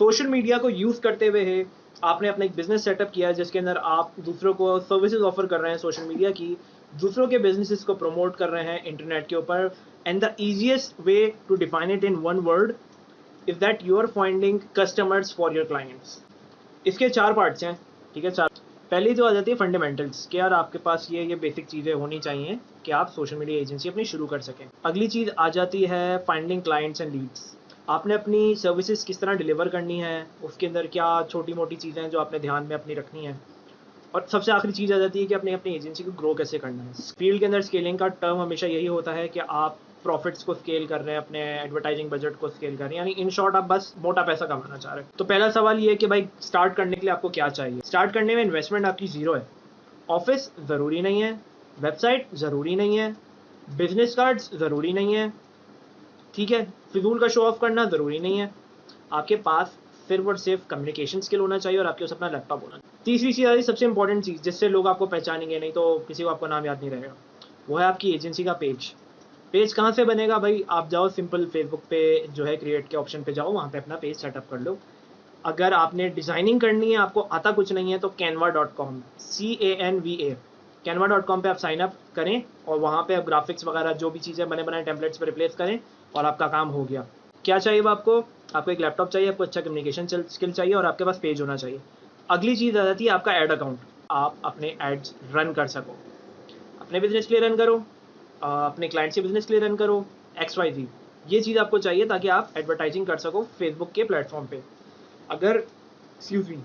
Social media को use करते हुए है आपने अपना एक बिजनेस सेटअप किया है जिसके अंदर आप दूसरों को सर्विसेज ऑफर कर रहे हैं सोशल मीडिया की, दूसरों के बिजनेसेस को प्रमोट कर रहे हैं इंटरनेट के ऊपर। And the easiest way to define it in one word is that you are finding customers for your clients. इसके 4 पार्ट्स हैं, ठीक है। 4 पहली जो आ जाती है फंडामेंटल्स, कि यार आपके पास ये बेसिक चीज़ें होनी चाहिए कि आप सोशल मीडिया एजेंसी अपनी शुरू कर सकें। अगली चीज़ आ जाती है फाइंडिंग क्लाइंट्स एंड लीड्स। आपने अपनी सर्विसेज किस तरह डिलीवर करनी है, उसके अंदर क्या छोटी मोटी चीज़ें हैं जो आपने ध्यान में अपनी रखनी है। और सबसे आखिरी चीज़ आ जाती है कि अपनी अपनी एजेंसी को ग्रो कैसे करना है। फील्ड के अंदर स्केलिंग का टर्म हमेशा यही होता है कि आप प्रॉफिट्स को स्केल कर रहे हैं, अपने एडवर्टाइजिंग बजट को स्केल कर रहे हैं, यानी इन शॉर्ट आप बस मोटा पैसा कमाना चाह रहे हैं। तो पहला सवाल ये है कि भाई स्टार्ट करने के लिए आपको क्या चाहिए। स्टार्ट करने में इन्वेस्टमेंट आपकी ज़ीरो है। ऑफिस ज़रूरी नहीं है, वेबसाइट ज़रूरी नहीं है, बिजनेस कार्ड्स ज़रूरी नहीं है, ठीक है, फिजूल का शो ऑफ करना ज़रूरी नहीं है। आपके पास सिर्फ और सिर्फ कम्युनिकेशन स्किल होना चाहिए और आपके पास अपना लैपटॉप होना चाहिए। तीसरी चीज़ आ रही सबसे इंपॉर्टेंट चीज़ जिससे लोग आपको पहचानेंगे, नहीं तो किसी को आपका नाम याद नहीं रहेगा, वो है आपकी एजेंसी का पेज। पेज कहाँ से बनेगा भाई, आप जाओ सिंपल फेसबुक पे जो है क्रिएट के ऑप्शन पे जाओ, वहाँ पे अपना पेज सेटअप कर लो। अगर आपने डिज़ाइनिंग करनी है, आपको आता कुछ नहीं है, तो canva.com CANVA canva.com पे आप साइन अप करें और वहाँ पे आप ग्राफिक्स वगैरह जो भी चीज़ें बने बनाए टेम्पलेट्स पे रिप्लेस करें और आपका काम हो गया। क्या चाहिए आपको एक लैपटॉप चाहिए, आपको अच्छा कम्युनिकेशन स्किल चाहिए और आपके पास पेज होना चाहिए। अगली चीज़ आ जाती है आपका एड अकाउंट। आप अपने एड्स रन कर सको, अपने बिजनेस के लिए रन करो, अपने क्लाइंट्स के बिजनेस के लिए रन करो, XYZ। ये चीज़ आपको चाहिए ताकि आप एडवर्टाइजिंग कर सको फेसबुक के प्लेटफॉर्म पे। अगर एक्सक्यूज मी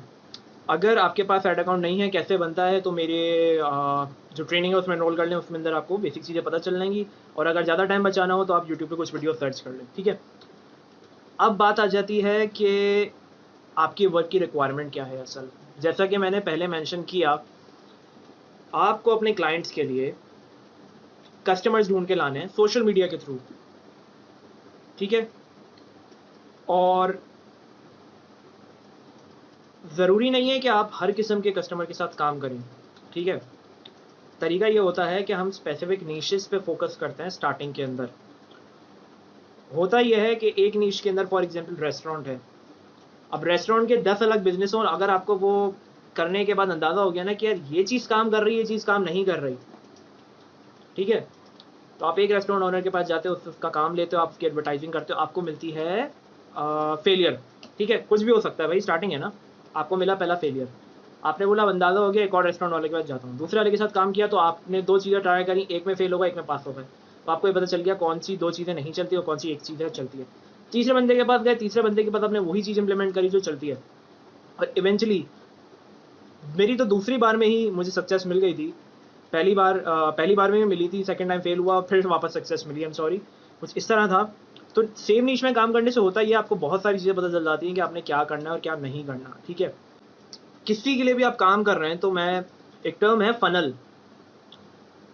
अगर आपके पास एड अकाउंट नहीं है, कैसे बनता है, तो मेरे जो ट्रेनिंग है उसमें एनरोल कर लें, उसमें अंदर आपको बेसिक चीज़ें पता चल जाएंगी। और अगर ज़्यादा टाइम बचाना हो तो आप यूट्यूब पे कुछ वीडियो सर्च कर लें, ठीक है। अब बात आ जाती है कि आपकी वर्क की रिक्वायरमेंट क्या है असल। जैसा कि मैंने पहले मेंशन किया, आपको अपने क्लाइंट्स के लिए कस्टमर्स ढूंढ के लाने हैं सोशल मीडिया के थ्रू, ठीक है। और ज़रूरी नहीं है कि आप हर किस्म के कस्टमर के साथ काम करें, ठीक है। तरीका ये होता है कि हम स्पेसिफिक नीशेस पे फोकस करते हैं स्टार्टिंग के अंदर। होता यह है कि एक नीश के अंदर फॉर एग्जांपल रेस्टोरेंट है। अब रेस्टोरेंट के 10 अलग बिजनेस हो और अगर आपको वो करने के बाद अंदाज़ा हो गया ना कि यार ये चीज़ काम कर रही है, ये चीज़ काम नहीं कर रही, ठीक है, तो आप एक रेस्टोरेंट ओनर के पास जाते हो, उसका काम लेते हो, आप उसकी एडवर्टाइजिंग करते हो, आपको मिलती है फेलियर, ठीक है। कुछ भी हो सकता है भाई, स्टार्टिंग है ना, आपको मिला पहला फेलियर। आपने बोला अंदाज़ा हो गया, एक और रेस्टोरेंट वाले के पास जाता हूँ, दूसरे वाले के साथ काम किया तो आपने 2 चीज़ें ट्राई करी, एक में फेल होगा, एक में पास हो गए, तो आपको ये पता चल गया कौन सी 2 चीज़ें नहीं चलती और कौन सी एक चीज़ है चलती है। तीसरे बंदे के पास गए, तीसरे बंदे के पास आपने वही चीज़ इंप्लीमेंट करी जो चलती है, और इवेंचुअली मेरी तो दूसरी बार में ही मुझे सक्सेस मिल गई थी। पहली बार में मिली थी, सेकंड टाइम फेल हुआ, फिर वापस सक्सेस मिली, आई एम सॉरी, कुछ इस तरह था। तो सेम नीश में काम करने से होता ही है, आपको बहुत सारी चीज़ें पता चल जाती हैं कि आपने क्या करना है और क्या नहीं करना, ठीक है। किसी के लिए भी आप काम कर रहे हैं तो मैं एक टर्म है फनल।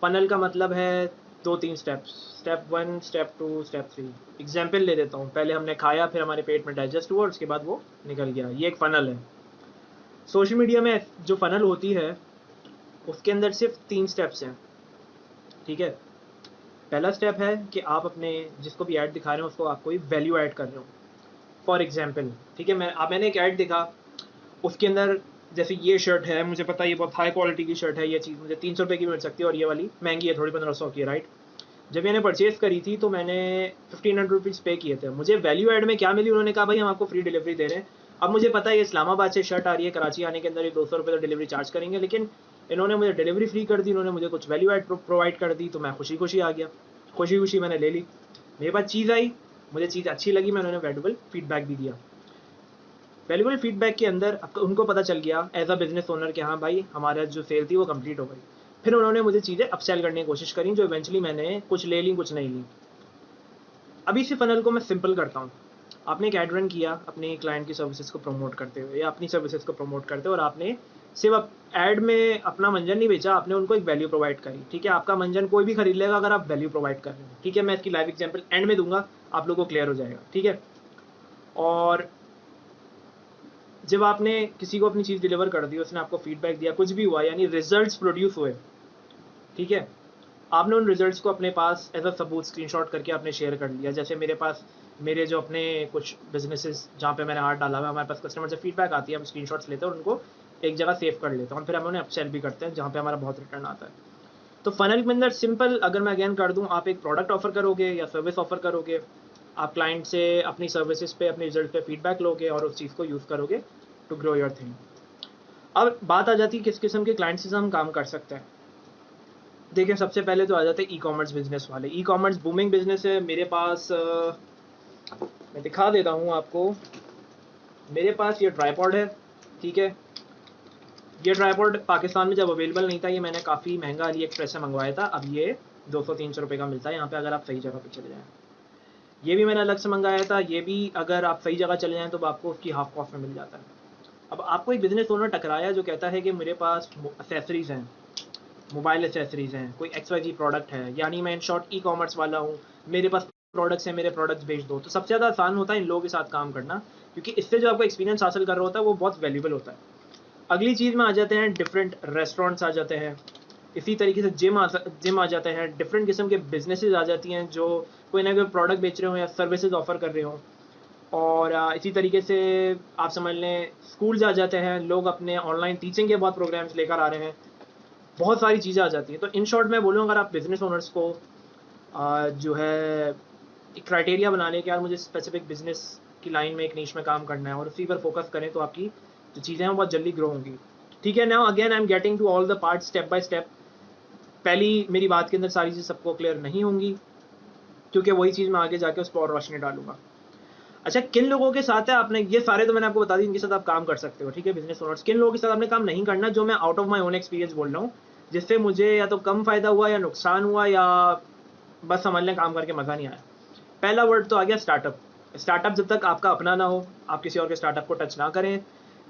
फनल का मतलब है 2-3 steps, step 1, step 2, step 3। Example ले देता हूँ, पहले हमने खाया, फिर हमारे पेट में डाइजेस्ट हुआ और उसके बाद वो निकल गया, ये एक फनल है। सोशल मीडिया में जो फनल होती है उसके अंदर सिर्फ 3 स्टेप्स हैं, ठीक है। पहला स्टेप है कि आप अपने जिसको भी ऐड दिखा रहे हो उसको आप कोई वैल्यू ऐड कर रहे हो। फॉर एग्जांपल, ठीक है, मैंने एक ऐड दिखा, उसके अंदर जैसे ये शर्ट है, मुझे पता है ये बहुत हाई क्वालिटी की शर्ट है, ये चीज़ मुझे 300 रुपये की मिल सकती है और ये वाली महंगी है थोड़ी, 1500 की है, राइट। जब मैंने परचेज़ करी थी तो मैंने 1500 रुपीज़ पे किए थे। मुझे वैल्यू ऐड में क्या मिली, उन्होंने कहा भाई हम आपको फ्री डिलीवरी दे रहे हैं। अब मुझे पता है ये इस्लामाबाद से शर्ट आ रही है, कराची आने के अंदर ये 200 रुपये तो डिलीवरी चार्ज करेंगे, लेकिन इन्होंने मुझे डिलीवरी फ्री कर दी, इन्होंने मुझे कुछ वैल्यू ऐड प्रोवाइड कर दी, तो मैं खुशी खुशी आ गया, खुशी खुशी मैंने ले ली। मेरे पास चीज़ आई, मुझे चीज़ अच्छी लगी, मैं उन्होंने वैल्यूबल फीडबैक भी दिया। वैल्यूबल फीडबैक के अंदर उनको पता चल गया एज अ बिजनेस ओनर कि हाँ भाई हमारा जो सेल थी वो कंप्लीट हो गई। फिर उन्होंने मुझे चीज़ें अपसेल करने की कोशिश करी, जो इवेंचुअली मैंने कुछ ले ली, कुछ नहीं ली। अभी इसी फनल को मैं सिंपल करता हूँ। आपने एक एड रन किया अपने क्लाइंट की सर्विसेज को प्रमोट करते हुए या अपनी सर्विसेज को प्रमोट करते हुए, और आपने सिर्फ ऐड में अपना मंजन नहीं बेचा, आपने उनको एक वैल्यू प्रोवाइड करी, ठीक है। आपका मंजन कोई भी खरीद लेगा अगर आप वैल्यू प्रोवाइड कर रहे हैं, ठीक है। मैं इसकी लाइव एग्जांपल एंड में दूंगा, आप लोगों को क्लियर हो जाएगा, ठीक है। और जब आपने किसी को अपनी चीज़ डिलीवर कर दी, उसने आपको फीडबैक दिया, कुछ भी हुआ, यानी रिजल्ट्स प्रोड्यूस हुए, ठीक है, आपने उन रिजल्ट्स को अपने पास एज अ सबूत स्क्रीनशॉट करके आपने शेयर कर लिया। जैसे मेरे पास मेरे जो अपने कुछ बिजनेसेस जहाँ पे मैंने हाथ डाला हुआ है, हमारे पास कस्टमर से फीडबैक आती है, हम स्क्रीनशॉट्स लेते हैं और उनको एक जगह सेव कर लेते हैं और फिर हम उन्हें अपसेल भी करते हैं जहाँ पे हमारा बहुत रिटर्न आता है। तो फनल के अंदर सिंपल अगर मैं अगेन कर दूँ, आप एक प्रोडक्ट ऑफर करोगे या सर्विस ऑफर करोगे, आप क्लाइंट से अपनी सर्विसेज पे, अपने रिजल्ट पे फीडबैक लोगे और उस चीज़ को यूज़ करोगे टू ग्रो योर थिंग। अब बात आ जाती है किस किस्म के क्लाइंट से हम काम कर सकते हैं। देखिए सबसे पहले तो आ जाते हैं ई कॉमर्स बिजनेस वाले। ई कॉमर्स बूमिंग बिजनेस है। मेरे पास मैं दिखा देता हूँ आपको, मेरे पास ये ट्राईपॉड है, ठीक है। ये ट्राईपॉड पाकिस्तान में जब अवेलेबल नहीं था, ये मैंने काफ़ी महंगा अली एक्सप्रेस से मंगवाया था। अब ये 200-300 रुपये का मिलता है यहाँ पे अगर आप सही जगह पे चले जाएँ। ये भी मैंने अलग से मंगाया था, ये भी अगर आप सही जगह चले जाएँ तो आपको उसकी हाफ कॉस्ट में मिल जाता है। अब आपको एक बिजनेस ओनर टकराया जो कहता है कि मेरे पास एसेसरीज़ हैं, मोबाइल एसेसरीज़ हैं, कोई XYZ प्रोडक्ट है, यानी मैं इन शॉर्ट ई कॉमर्स वाला हूँ, मेरे पास प्रोडक्ट्स हैं, मेरे प्रोडक्ट्स बेच दो। तो सबसे ज़्यादा आसान होता है इन लोगों के साथ काम करना, क्योंकि इससे जो आपको एक्सपीरियंस हासिल कर रहा होता है वो बहुत वैल्यूबल होता है। अगली चीज़ में आ जाते हैं डिफरेंट रेस्टोरेंट्स आ जाते हैं, इसी तरीके से जिम आ जाते हैं, डिफरेंट किस्म के बिजनेसेस आ जाती हैं जो कोई ना कोई प्रोडक्ट बेच रहे हो या सर्विसेज ऑफर कर रहे हो। और इसी तरीके से आप समझ लें स्कूल्स आ जाते हैं, लोग अपने ऑनलाइन टीचिंग के बहुत प्रोग्राम्स लेकर आ रहे हैं, बहुत सारी चीज़ें आ जाती हैं। तो इन शॉर्ट मैं बोलूँ अगर आप बिजनेस ओनर्स को जो है एक क्राइटेरिया बना लें कि यार मुझे स्पेसिफिक बिजनेस की लाइन में एक नीश में काम करना है और उसी पर फोकस करें तो आपकी जो चीज़ें हैं वो बहुत जल्दी ग्रो होंगी। ठीक है। Now again I am getting to all the parts step by step. पहली मेरी बात के अंदर सारी चीज़ सबको क्लियर नहीं होंगी, क्योंकि वही चीज़ मैं आगे जाके उस पर और रोशनी डालूंगा। अच्छा, किन लोगों के साथ है आपने, ये सारे तो मैंने आपको बता दी इनके साथ आप काम कर सकते हो, ठीक है, बिजनेस ओनर्स। किन लोगों के साथ आपने काम नहीं करना, जो मैं out of my own experience बोल रहा हूँ, जिससे मुझे या तो कम फायदा हुआ या नुकसान हुआ या बस समझ लें काम करके मज़ा नहीं आया। पहला वर्ड तो आ गया स्टार्टअप। स्टार्टअप जब तक आपका अपना ना हो, आप किसी और के स्टार्टअप को टच ना करें।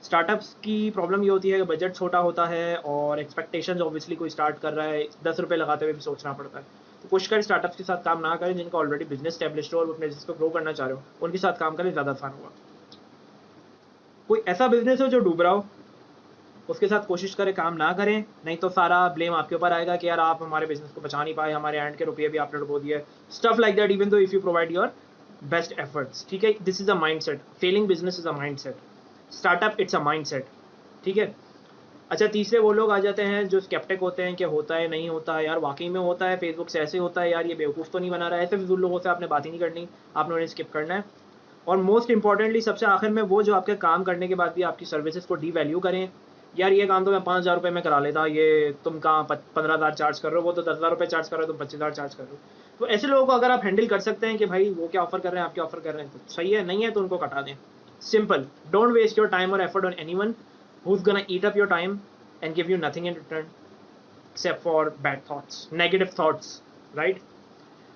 स्टार्टअप्स की प्रॉब्लम ये होती है कि बजट छोटा होता है और एक्सपेक्टेशंस ऑब्वियसली कोई स्टार्ट कर रहा है 10 रुपये लगाते हुए भी सोचना पड़ता है। तो कोशिश करें स्टार्टअप्स के साथ काम ना करें, जिनका ऑलरेडी बिजनेस स्टैब्लिश्ड हो और अपने बिजनेस को ग्रो करना चाह रहे हो, उनके साथ काम करें, ज़्यादा आसान होगा। कोई ऐसा बिजनेस हो जो डूब रहा हो, उसके साथ कोशिश करें काम ना करें, नहीं तो सारा ब्लेम आपके ऊपर आएगा कि यार आप हमारे बिजनेस को बचा नहीं पाए, हमारे एंड के रुपये भी आपने डुबो दिए, stuff like that, even though if you provide your best efforts. ठीक है, this is a mindset. Failing business is a mindset, startup it's a mindset. ठीक है। अच्छा, तीसरे वो लोग आ जाते हैं जो स्केप्टिक होते हैं कि होता है नहीं होता है, यार वाकई में होता है, फेसबुक से ऐसे होता है, यार ये बेवकूफ़ तो नहीं बना रहा है। ऐसे फिजूल लोगों से आपने बात ही नहीं करनी, आपने उन्हें स्किप करना है। और मोस्ट इंपॉर्टेंटली सबसे आखिर में वो जो आपके काम करने के बाद भी आपकी सर्विसेज को डी वैल्यू करें। यार ये काम तो मैं 5,000 रुपये में करा लेता, ये तुम कहाँ 15,000 चार्ज कर रहे हो, वो तो 10,000 रुपये चार्ज कर रहे हो, तुम 25,000 चार्ज कर रहे हो। तो ऐसे लोगों को अगर आप हैंडल कर सकते हैं कि भाई वो क्या ऑफर कर रहे हैं, आप क्या ऑफर कर रहे हैं, तो सही है, नहीं है तो उनको कटा दें। Simple. Don't waste your time और effort on anyone who's gonna eat up your time and give you nothing in return except for bad thoughts, negative thoughts, right?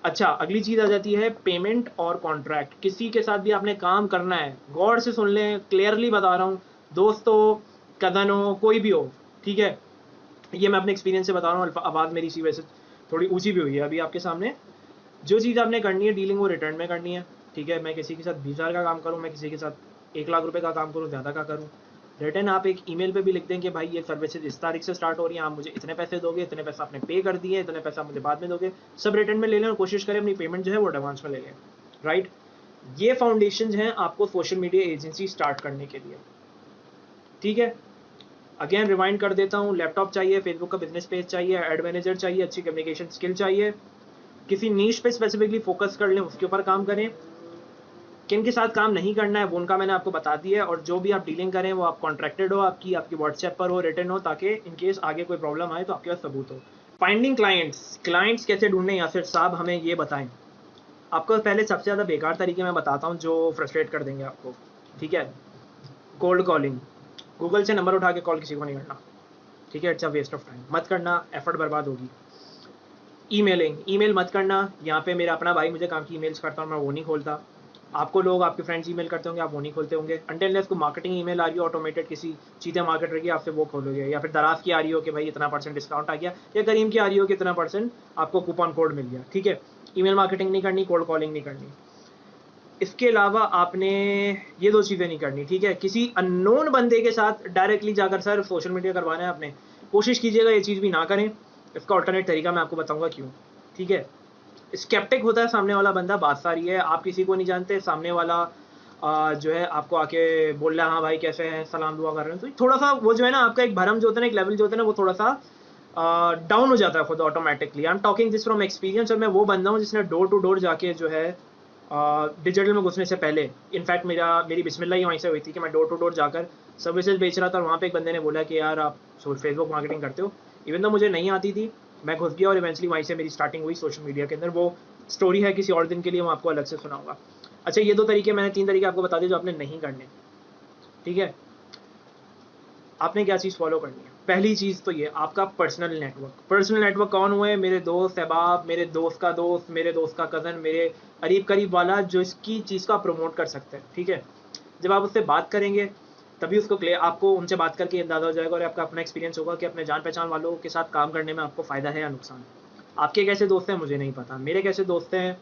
अच्छा, अगली चीज आ जाती है पेमेंट और कॉन्ट्रैक्ट। किसी के साथ भी आपने काम करना है, गौर से सुन लें, क्लियरली बता रहा हूँ, दोस्त हो, कजन हो, कोई भी हो, ठीक है, ये मैं अपने एक्सपीरियंस से बता रहा हूँ। आवाज़ मेरी इसी वजह से थोड़ी ऊंची भी हुई है अभी आपके सामने। जो चीज़ आपने करनी है डीलिंग, वो रिटर्न में करनी है। ठीक है, मैं किसी के साथ 20,000 का काम करूँ, मैं किसी के साथ 1,00,000 रुपये का काम करूँ, ज़्यादा का करूँ, रिटर्न आप एक ईमेल पे भी लिख दें कि भाई ये सर्विसेज इस तारीख से स्टार्ट हो रही है, आप मुझे इतने पैसे दोगे, इतने पैसे आपने पे कर दिए, इतने पैसे आप मुझे बाद में दोगे, सब रिटर्न में ले लें और कोशिश करें अपनी पेमेंट जो है वो एडवांस में ले लें, राइट। ये फाउंडेशन हैं आपको सोशल मीडिया एजेंसी स्टार्ट करने के लिए। ठीक है, अगेन रिमाइंड कर देता हूँ, लैपटॉप चाहिए, फेसबुक का बिजनेस पेज चाहिए, एड मैनेजर चाहिए, अच्छी कम्युनिकेशन स्किल चाहिए, किसी नीश पे स्पेसिफिकली फोकस कर लें, उसके ऊपर काम करें। किन के साथ काम नहीं करना है वो उनका मैंने आपको बता दिया है, और जो भी आप डीलिंग करें वो आप कॉन्ट्रैक्टेड हो, आपकी व्हाट्सएप पर हो, रिटर्न हो, ताकि इन केस आगे कोई प्रॉब्लम आए तो आपके पास सबूत हो। फाइंडिंग क्लाइंट्स कैसे ढूंढने, यासिर साहब हमें ये बताएं। आपको पहले सबसे ज़्यादा बेकार तरीके मैं बताता हूँ जो फ्रस्ट्रेट कर देंगे आपको। ठीक है, कोल्ड कॉलिंग। गूगल से नंबर उठा के कॉल किसी को नहीं करना, ठीक है, it's a waste of time, मत करना, एफर्ट बर्बाद होगी। ईमेल मत करना। यहाँ पे मेरा अपना भाई मुझे काम की ईमेल्स करता हूँ, मैं वो नहीं खोलता। आपको लोग, आपके फ्रेंड्स ईमेल करते होंगे, आप वो नहीं खोलते होंगे। अनटिल को मार्केटिंग ईमेल आ रही हो ऑटोमेटेड, किसी चीज़ें मार्केटर की, आपसे वो खोलोगे। या फिर दराज की आ रही हो कि भाई इतना % डिस्काउंट आ गया, या करीम की आ रही हो कि इतना % आपको कूपन कोड मिल गया। ठीक है, ईमेल मार्केटिंग नहीं करनी, कोल्ड कॉलिंग नहीं करनी। इसके अलावा आपने ये 2 चीज़ें नहीं करनी। ठीक है, किसी अननोन बंदे के साथ डायरेक्टली जाकर सर सोशल मीडिया करवाना है आपने, कोशिश कीजिएगा ये चीज़ भी ना करें। इसका ऑल्टरनेट तरीका मैं आपको बताऊंगा क्यों। ठीक है, स्केप्टिक होता है सामने वाला बंदा, बात सारी है, आप किसी को नहीं जानते, सामने वाला जो है आपको आके बोल रहा है हाँ भाई कैसे हैं, सलाम दुआ कर रहे हैं, तो थोड़ा सा वो जो है ना आपका एक भरम जो होता है ना, एक लेवल जो होता है ना, वो थोड़ा सा डाउन हो जाता है खुद automatically. I am talking this from experience, और मैं वो बंदा हूँ जिसने डोर टू डोर जाके जो है डिजिटल में घुसने से पहले, इनफैक्ट मेरी बिस्मिल्लाह ही वहीं से हुई थी कि मैं डोर टू डोर जाकर सर्विसेज बेच रहा था, और वहाँ पे एक बंदे ने बोला कि यार आप फेसबुक मार्केटिंग करते हो, इवन तो मुझे नहीं आती थी, मैं घुस गया और इवेंचुअली वहीं से मेरी स्टार्टिंग हुई सोशल मीडिया के अंदर। वो स्टोरी है किसी और दिन के लिए, मैं आपको अलग से सुनाऊंगा। अच्छा, ये 2 तरीके मैंने 3 तरीके आपको बता दिए जो आपने नहीं करने, ठीक है। आपने क्या चीज़ फॉलो करनी है? पहली चीज़ तो ये आपका पर्सनल नेटवर्क। पर्सनल नेटवर्क कौन हुए? मेरे दोस्त अहबाब, मेरे दोस्त का दोस्त, मेरे दोस्त का कज़न, मेरे करीब करीब वाला जो इसकी चीज़ को आप प्रमोट कर सकते हैं, ठीक है। जब आप उससे बात करेंगे तभी उसको क्लियर, आपको उनसे बात करके अंदाज़ा हो जाएगा और आपका अपना एक्सपीरियंस होगा कि अपने जान पहचान वालों के साथ काम करने में आपको फ़ायदा है या नुकसान। आपके कैसे दोस्त हैं मुझे नहीं पता, मेरे कैसे दोस्त हैं,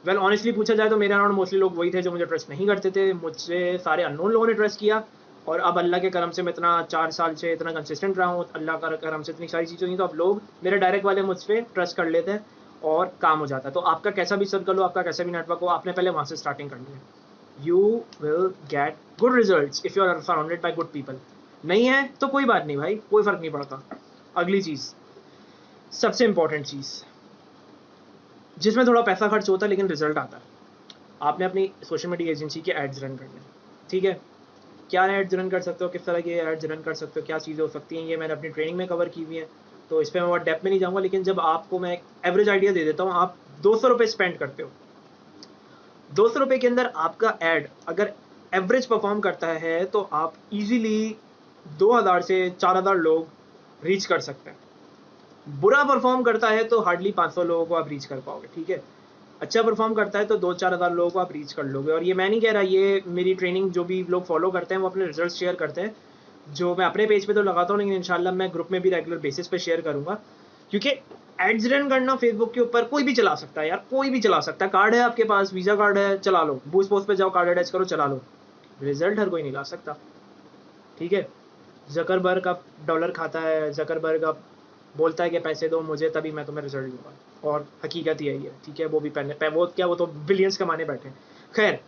वेल ऑनेस्टली पूछा जाए तो मेरे अराउंड मोस्टली लोग वही थे जो मुझे ट्रस्ट नहीं करते थे, मुझसे सारे अननोन लोगों ने ट्रस्ट किया, और अब अल्लाह के करम से मैं इतना 4 साल से इतना कंसिस्टेंट रहा हूँ, अल्लाह का करम से इतनी सारी चीज़ें हुई, तो अब लोग मेरे डायरेक्ट वाले मुझ पर ट्रस्ट कर लेते हैं और काम हो जाता है। तो आपका कैसा भी सर्कल हो, आपका कैसा भी नेटवर्क हो, आपने पहले वहाँ से स्टार्टिंग करनी है। You will get good results if you are surrounded by good people. नहीं है तो कोई बात नहीं भाई, कोई फ़र्क नहीं पड़ता। अगली चीज़, सबसे इंपॉर्टेंट चीज़ जिसमें थोड़ा पैसा खर्च होता है लेकिन रिजल्ट आता है, आपने अपनी सोशल मीडिया एजेंसी के एड्स रन करने हैं, ठीक है। क्या एड्स रन कर सकते हो, किस तरह के एड्स रन कर सकते हो, क्या चीज़ें हो सकती हैं, ये मैंने अपनी ट्रेनिंग में कवर की हुई है, तो इस पर मैं बहुत डेप्थ में नहीं जाऊँगा। लेकिन जब आपको मैं एक एवरेज आइडिया दे देता हूँ, आप 200 रुपये स्पेंड करते हो, 200 रुपये के अंदर आपका एड अगर एवरेज परफॉर्म करता है तो आप इजीली 2000 से 4000 लोग रीच कर सकते हैं। बुरा परफॉर्म करता है तो हार्डली 500 लोगों को आप रीच कर पाओगे, ठीक है। अच्छा परफॉर्म करता है तो 2-4 हज़ार लोगों को आप रीच कर लोगे। और ये मैं नहीं कह रहा, ये मेरी ट्रेनिंग जो भी लोग फॉलो करते हैं वो अपने रिजल्ट शेयर करते हैं, जो मैं अपने पेज पे तो लगाता हूँ, लेकिन इंशाल्लाह मैं ग्रुप में भी रेगुलर बेसिस पे शेयर करूँगा, क्योंकि एड्स रन करना फेसबुक के ऊपर कोई भी चला सकता है यार, कोई भी चला सकता है। कार्ड है आपके पास, वीज़ा कार्ड है, चला लो, बूस्ट पोस्ट पे जाओ, कार्ड अटैच करो, चला लो, रिजल्ट हर कोई नहीं ला सकता, ठीक है। जकरबर्ग अब डॉलर खाता है, जकरबर्ग अब बोलता है कि पैसे दो मुझे तभी मैं तुम्हें रिजल्ट दूंगा, और हकीकत यही है, ठीक है। वो भी पहले वो क्या, वो तो बिलियंस कमाने बैठे हैं। खैर,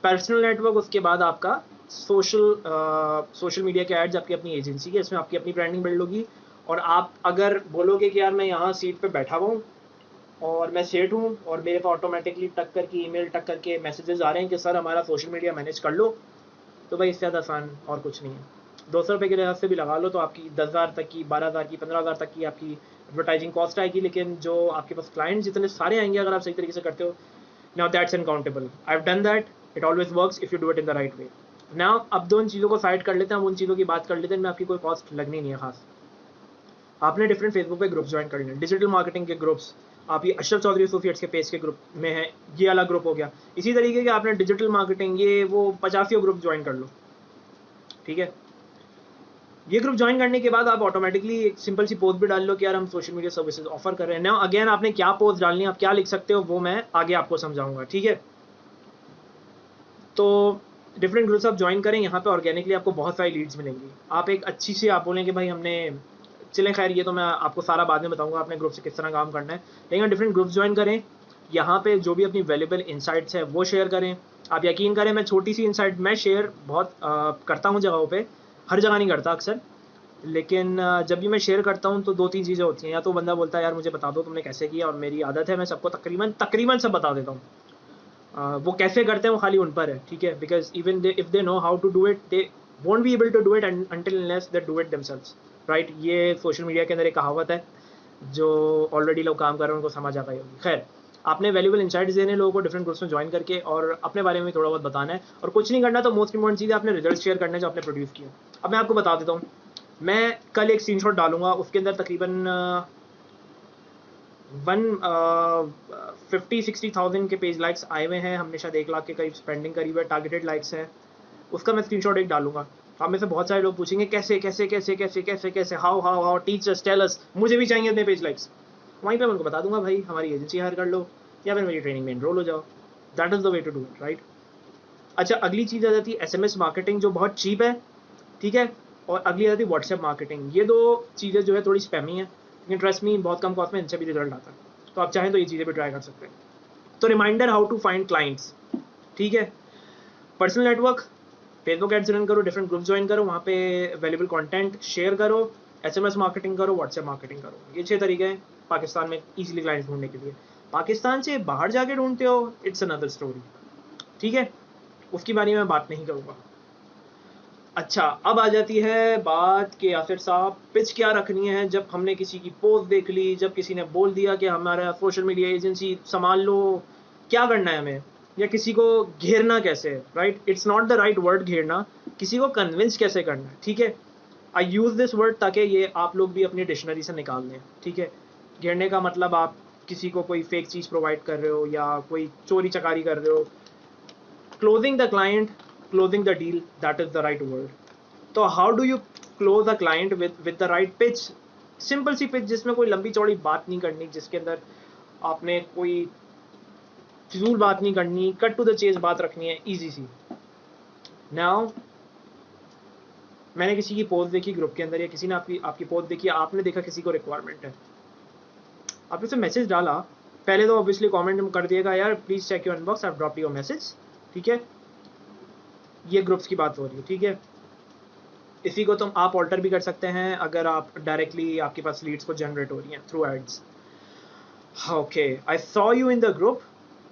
पर्सनल नेटवर्क, उसके बाद आपका सोशल मीडिया के एड्स, आपकी अपनी एजेंसी के, इसमें आपकी अपनी ब्रांडिंग बिल्ड होगी। और आप अगर बोलोगे कि यार मैं यहाँ सीट पे बैठा हुआ हूँ और मैं सेठ हूँ और मेरे पास ऑटोमेटिकली टक करके ईमेल टक करके मैसेजेस आ रहे हैं कि सर हमारा सोशल मीडिया मैनेज कर लो, तो भाई इससे ज़्यादा आसान और कुछ नहीं है। 200 रुपये के लिहाज से भी लगा लो तो आपकी 10,000 तक की, 12,000 की, 15,000 तक की आपकी एडवर्टाइजिंग कॉस्ट आएगी, लेकिन जो आपके पास क्लाइंट जितने सारे आएंगे अगर आप सही तरीके से करते हो, now that's uncountable. I have done that, it always works if you do it in the right way. Now अब दो उन चीज़ों को साइड कर लेते हैं, हम उन चीज़ों की बात कर लेते हैं, मैं आपकी कोई कॉस्ट लगनी नहीं है खास। आपने डिफरेंट फेसबुक पे ग्रुप्स ज्वाइन कर लिए, डिजिटल मार्केटिंग के ग्रुप्स, आप ये अशरफ चौधरी एसोसिएट्स के पेज के ग्रुप में है, ये अलग ग्रुप हो गया। इसी तरीके के आपने डिजिटल मार्केटिंग ये वो 50 ग्रुप ज्वाइन कर लो, ठीक है। ये ग्रुप ज्वाइन करने के बाद आप ऑटोमेटिकली एक सिंपल सी पोस्ट भी डाल लो कि यार हम सोशल मीडिया सर्विसेज ऑफर कर रहे हैं। नाउ अगेन आपने क्या पोस्ट डालनी है, आप क्या लिख सकते हो, वो मैं आगे आपको समझाऊंगा, ठीक है। तो डिफरेंट ग्रुप्स आप ज्वाइन करें, यहाँ पे ऑर्गेनिकली आपको बहुत सारी लीड्स मिलेंगी। आप एक अच्छी सी आप बोलें कि भाई हमने, चलें खैर ये तो मैं आपको सारा बाद में बताऊंगा आपने ग्रुप से किस तरह काम करना है, लेकिन डिफरेंट ग्रुप्स ज्वाइन करें, यहाँ पे जो भी अपनी वैल्यूएबल इनसाइट्स है वो शेयर करें। आप यकीन करें, मैं छोटी सी इनसाइट मैं शेयर बहुत करता हूँ जगहों पे, हर जगह नहीं करता अक्सर, लेकिन जब भी मैं शेयर करता हूँ तो 2-3 चीज़ें होती हैं। या तो बंदा बोलता है यार मुझे बता दो तुमने कैसे किया, और मेरी आदत है मैं सबको तकरीबन तकरीबन सब बता देता हूँ। वो कैसे करते हैं वो खाली उन पर है, ठीक है, because even they if they know how to do it they won't be able to do it until unless they do it themselves, right. ये सोशल मीडिया के अंदर एक कहावत है, जो ऑलरेडी लोग काम कर रहे हैं उनको समझ आ गई होगी। खैर, आपने वैल्यूबल इंसाइट्स देने लोगों को डिफरेंट ग्रुप्स में ज्वाइन करके, और अपने बारे में थोड़ा बहुत बताना है, और कुछ नहीं करना। तो मोस्ट इंपॉर्टेंट चीज़ है आपने रिजल्ट शेयर करना है जो आपने प्रोड्यूस किया। अब मैं आपको बता देता हूँ, मैं कल एक स्क्रीनशॉट डालूंगा, उसके अंदर तकरीबन 50-60,000 के पेज लाइक्स आए हुए हैं, हमने शायद 1 लाख के करीब स्पेंडिंग करी हुई है, टारगेटेड लाइक्स हैं, उसका मैं स्क्रीनशॉट एक डालूंगा। आप में से बहुत सारे लोग पूछेंगे कैसे कैसे कैसे कैसे कैसे कैसे, how how how, teach us, tell us, मुझे भी चाहिए इतने पेज लाइक्स। वहीं पे मैं उनको बता दूंगा भाई हमारी एजेंसी हायर कर लो या फिर मेरी ट्रेनिंग में एनरोल हो जाओ, that is the way to do it, right. अच्छा, अगली चीज़ आ जाती है SMS मार्केटिंग, जो बहुत चीप है, ठीक है, और अगली आ जाती है व्हाट्सएप मार्केटिंग। ये 2 चीज़ें जो है थोड़ी स्पैमी है, लेकिन ट्रस्ट मी बहुत कम कॉस्ट में इनसे भी रिजल्ट आता है। तो आप चाहें तो ये चीज़ें भी ट्राई कर सकते हैं। तो reminder how to find clients, ठीक है। Personal network, Facebook ads run करो, डिफरेंट ग्रुप ज्वाइन करो, वहाँ पे अवेलेबल कंटेंट शेयर करो, SMS मार्केटिंग करो, व्हाट्सएप मार्केटिंग करो। ये 6 तरीके हैं पाकिस्तान में इजीली क्लाइंट्स ढूंढने के लिए। पाकिस्तान से बाहर जाके ढूंढते हो, इट्स अनदर स्टोरी, ठीक है, उसकी बारे में बात नहीं करूँगा। अच्छा, अब आ जाती है बात कि यासिर साहब पिच क्या रखनी है जब हमने किसी की पोस्ट देख ली, जब किसी ने बोल दिया कि हमारा सोशल मीडिया एजेंसी संभाल लो, क्या करना है हमें, या किसी को घेरना कैसे है, right? It's not the right word घेरना, किसी को कन्विंस कैसे करना है, ठीक है। आई यूज़ दिस वर्ड ताकि ये आप लोग भी अपनी डिक्शनरी से निकाल लें, ठीक है। घेरने का मतलब आप किसी को कोई फेक चीज़ प्रोवाइड कर रहे हो या कोई चोरी चकारी कर रहे हो। Closing the client, closing the deal, that is the right word. तो how do you close a client with the right pitch? Simple सी पिच जिसमें कोई लंबी चौड़ी बात नहीं करनी, जिसके अंदर आपने कोई फिजूल बात नहीं करनी, कट टू द चेज बात रखनी है, इजी सी। नाउ मैंने किसी की पोस्ट देखी ग्रुप के अंदर, या किसी ने आपकी पोस्ट देखी, आपने देखा किसी को रिक्वायरमेंट है, आपने उसे मैसेज डाला। पहले तो ऑब्वियसली कमेंट कर दिएगा यार please check your inbox, I have dropped your message, ठीक है। ये ग्रुप्स की बात हो रही है, ठीक है। इसी को तुम आप ऑल्टर भी कर सकते हैं अगर आप डायरेक्टली आपके पास लीड्स को जनरेट हो रही हैं through ads. Okay, I saw you in the group,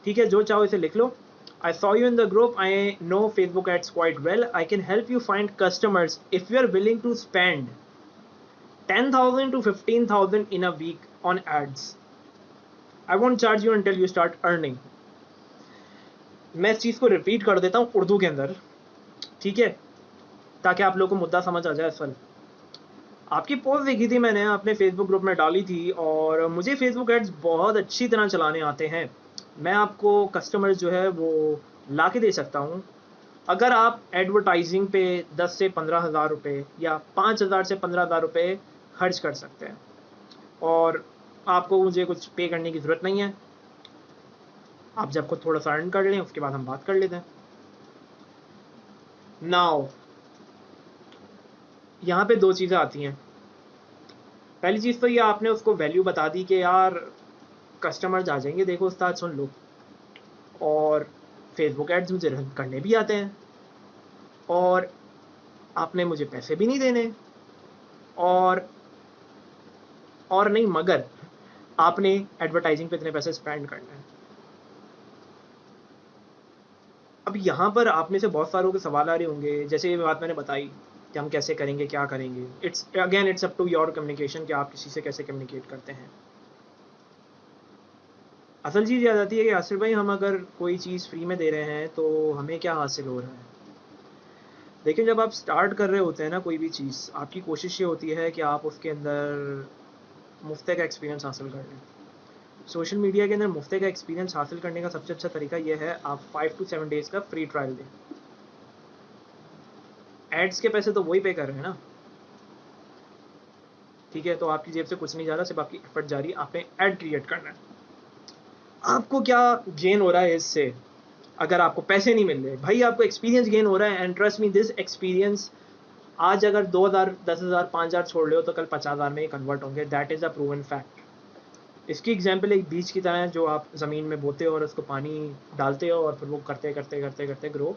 ठीक है, जो चाहो इसे लिख लो। I saw you in the group. I know Facebook ads quite well. I can help you find customers if you are willing to spend 10,000 to 15,000 in a week on ads. I won't charge you until you start earning. मैं इस चीज़ को repeat कर देता हूँ उर्दू के अंदर, ठीक है, ताकि आप लोगों को मुद्दा समझ आ जाए। असल आपकी पोस्ट देखी थी मैंने, अपने फेसबुक ग्रुप में डाली थी, और मुझे फेसबुक एड्स बहुत अच्छी तरह चलाने आते हैं। मैं आपको कस्टमर्स जो है वो ला के दे सकता हूँ अगर आप एडवर्टाइजिंग पे 10 से 15,000 रुपये या 5,000 से 15,000 रुपये खर्च कर सकते हैं, और आपको मुझे कुछ पे करने की ज़रूरत नहीं है। आप जब खुद थोड़ा सा अर्न कर लें उसके बाद हम बात कर लेते हैं। नाउ यहाँ पे 2 चीज़ें आती हैं। पहली चीज़ तो ये आपने उसको वैल्यू बता दी कि यार कस्टमर्स आ जाएंगे, देखो उस्ताद सुन लो, और फेसबुक एड्स मुझे रन करने भी आते हैं, और आपने मुझे पैसे भी नहीं देने, और नहीं मगर आपने एडवर्टाइजिंग पे इतने पैसे स्पेंड करने हैं। अब यहाँ पर आप में से बहुत सारों के सवाल आ रहे होंगे, जैसे ये बात मैंने बताई कि हम कैसे करेंगे, क्या करेंगे। It's up to your communication कि आप किसी से कैसे कम्युनिकेट करते हैं। असल चीज़ याद आती है कि यासिर भाई हम अगर कोई चीज़ फ्री में दे रहे हैं तो हमें क्या हासिल हो रहा है। देखिए, जब आप स्टार्ट कर रहे होते हैं ना कोई भी चीज़, आपकी कोशिश ये होती है कि आप उसके अंदर मुफ्त का एक्सपीरियंस हासिल कर लें। सोशल मीडिया के अंदर मुफ्त का एक्सपीरियंस हासिल करने का सबसे अच्छा तरीका यह है आप 5 to 7 डेज़ का फ्री ट्रायल दें। एड्स के पैसे तो वही पे कर रहे हैं ना, ठीक है, तो आपकी जेब से कुछ नहीं जा रहा, सिर्फ आपकी एफर्ट जा रही है, आपने एड क्रिएट करना है। आपको क्या गेन हो रहा है इससे? अगर आपको पैसे नहीं मिल रहे भाई, आपको एक्सपीरियंस गेन हो रहा है, and trust me this experience, आज अगर 2,000, 10,000, 5,000 छोड़ लो तो कल 50,000 में कन्वर्ट होंगे। That is a proven fact. इसकी एग्जांपल एक बीज की तरह है जो आप ज़मीन में बोते हो और उसको पानी डालते हो, और फिर वो करते करते करते करते ग्रो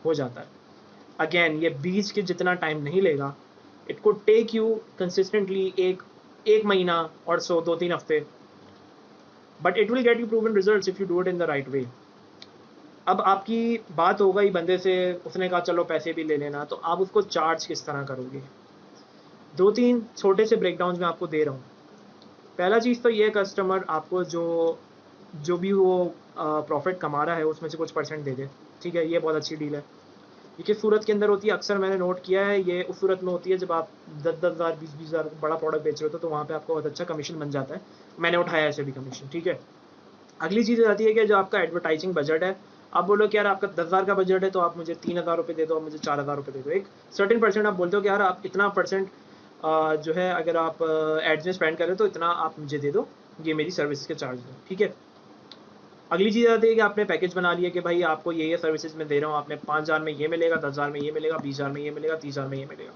हो जाता है। अगेन, ये बीज के जितना टाइम नहीं लेगा, it could take you consistently एक महीना और सो 2-3 हफ्ते, but it will get you proven results if you do it in the right way. अब आपकी बात हो गई बंदे से, उसने कहा चलो पैसे भी ले लेना, तो आप उसको चार्ज किस तरह करोगे? 2-3 छोटे से ब्रेकडाउन में आपको दे रहा हूँ। पहला चीज़ तो ये, कस्टमर आपको जो भी वो प्रॉफिट कमा रहा है उसमें से कुछ परसेंट दे दे, ठीक है, ये बहुत अच्छी डील है। ये किस सूरत के अंदर होती है? अक्सर मैंने नोट किया है ये उस सूरत में होती है जब आप 10,000 20,000 बड़ा प्रोडक्ट बेच रहे हो, तो वहाँ पे आपको बहुत अच्छा कमीशन बन जाता है। मैंने उठाया ऐसे भी कमीशन, ठीक है। अगली चीज़ आती है कि जो आपका एडवर्टाइजिंग बजट है, आप बोलो कि यार आपका 10,000 का बजट है तो आप मुझे 3,000 रुपये दे दो, मुझे 4,000 रुपये दे दो। एक सर्टेन परसेंट आप बोलते हो कि यार आप इतना परसेंट जो है अगर आप एड्स में स्पेंड करें तो इतना आप मुझे दे दो, ये मेरी सर्विस के चार्ज है, ठीक है। अगली चीज़ आती है कि आपने पैकेज बना लिया कि भाई आपको ये सर्विसेज मैं दे रहा हूँ, आपने 5,000 में ये मिलेगा, 10,000 में ये मिलेगा, 20,000 में ये मिलेगा, 30,000 में ये मिलेगा।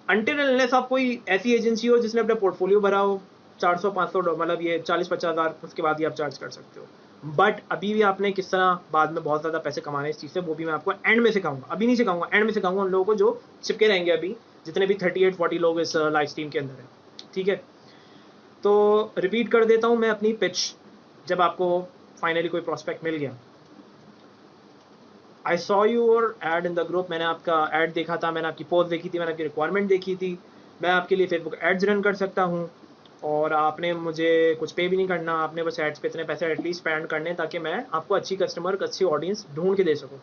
अनटिल अनलेस आप कोई ऐसी एजेंसी हो जिसने अपना पोर्टफोलियो भरा हो, 400-500 मतलब ये 40-50 हज़ार, उसके बाद ही आप चार्ज कर सकते हो। बट अभी भी आपने किस तरह बाद में बहुत ज़्यादा पैसे कमाने इस चीज़ से, वो भी मैं आपको एंड में सिखाऊंगा। अभी नहीं सिखाऊंगा, एंड में सिखाऊंगा उन लोगों को जो चिपके रहेंगे अभी, जितने भी 38-40 लोग इस लाइव स्ट्रीम के अंदर है। ठीक है, तो रिपीट कर देता हूँ मैं अपनी पिच। जब आपको फाइनली कोई प्रोस्पेक्ट मिल गया, I saw your add in the group, मैंने आपका एड देखा था, मैंने आपकी पोस्ट देखी थी, मैंने आपकी रिक्वायरमेंट देखी थी, मैं आपके लिए फेसबुक एड्स रन कर सकता हूँ, और आपने मुझे कुछ पे भी नहीं करना, आपने बस एड्स पे इतने पैसे एटलीस्ट स्पेंड करने ताकि मैं आपको अच्छी कस्टमर, अच्छी ऑडियंस ढूंढ के दे सकूँ।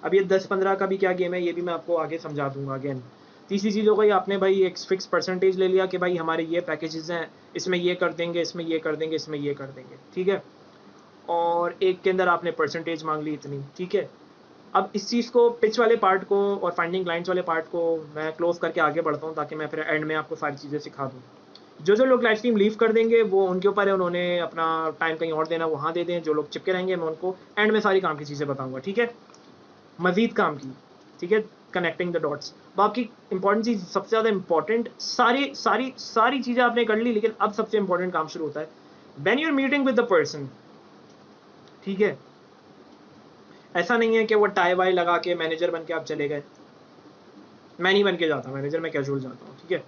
अब ये 10-15 का भी क्या गेम है, ये भी मैं आपको आगे समझा दूंगा। अगेन तीसरी चीज़ हो गई, आपने भाई एक फिक्स परसेंटेज ले लिया कि भाई हमारे ये पैकेजेस हैं, इसमें ये कर देंगे, इसमें ये कर देंगे, इसमें ये कर देंगे। ठीक है, और एक के अंदर आपने परसेंटेज मांग ली इतनी। ठीक है, अब इस चीज़ को, पिच वाले पार्ट को और फाइंडिंग क्लाइंट्स वाले पार्ट को मैं क्लोज करके आगे बढ़ता हूँ, ताकि मैं फिर एंड में आपको सारी चीज़ें सिखा दूँ। जो लोग लाइव स्ट्रीम लीव कर देंगे वो उनके ऊपर है, उन्होंने अपना टाइम कहीं और देना, वहाँ दे दें। जो लोग चिपके रहेंगे मैं उनको एंड में सारी काम की चीज़ें बताऊँगा। ठीक है, मजीद काम की। ठीक है, कनेक्टिंग द डॉट्स। बाकी इंपॉर्टेंट चीज़, सबसे ज़्यादा इंपॉर्टेंट, सारी सारी सारी चीज़ें आपने कर ली, लेकिन अब सबसे इंपॉर्टेंट काम शुरू होता है when you are meeting with the person. ठीक है, ऐसा नहीं है कि वो टाई वाई लगा के मैनेजर बन के आप चले गए। मैं नहीं बन के जाता मैनेजर, मैं कैजुअल जाता हूँ। ठीक है,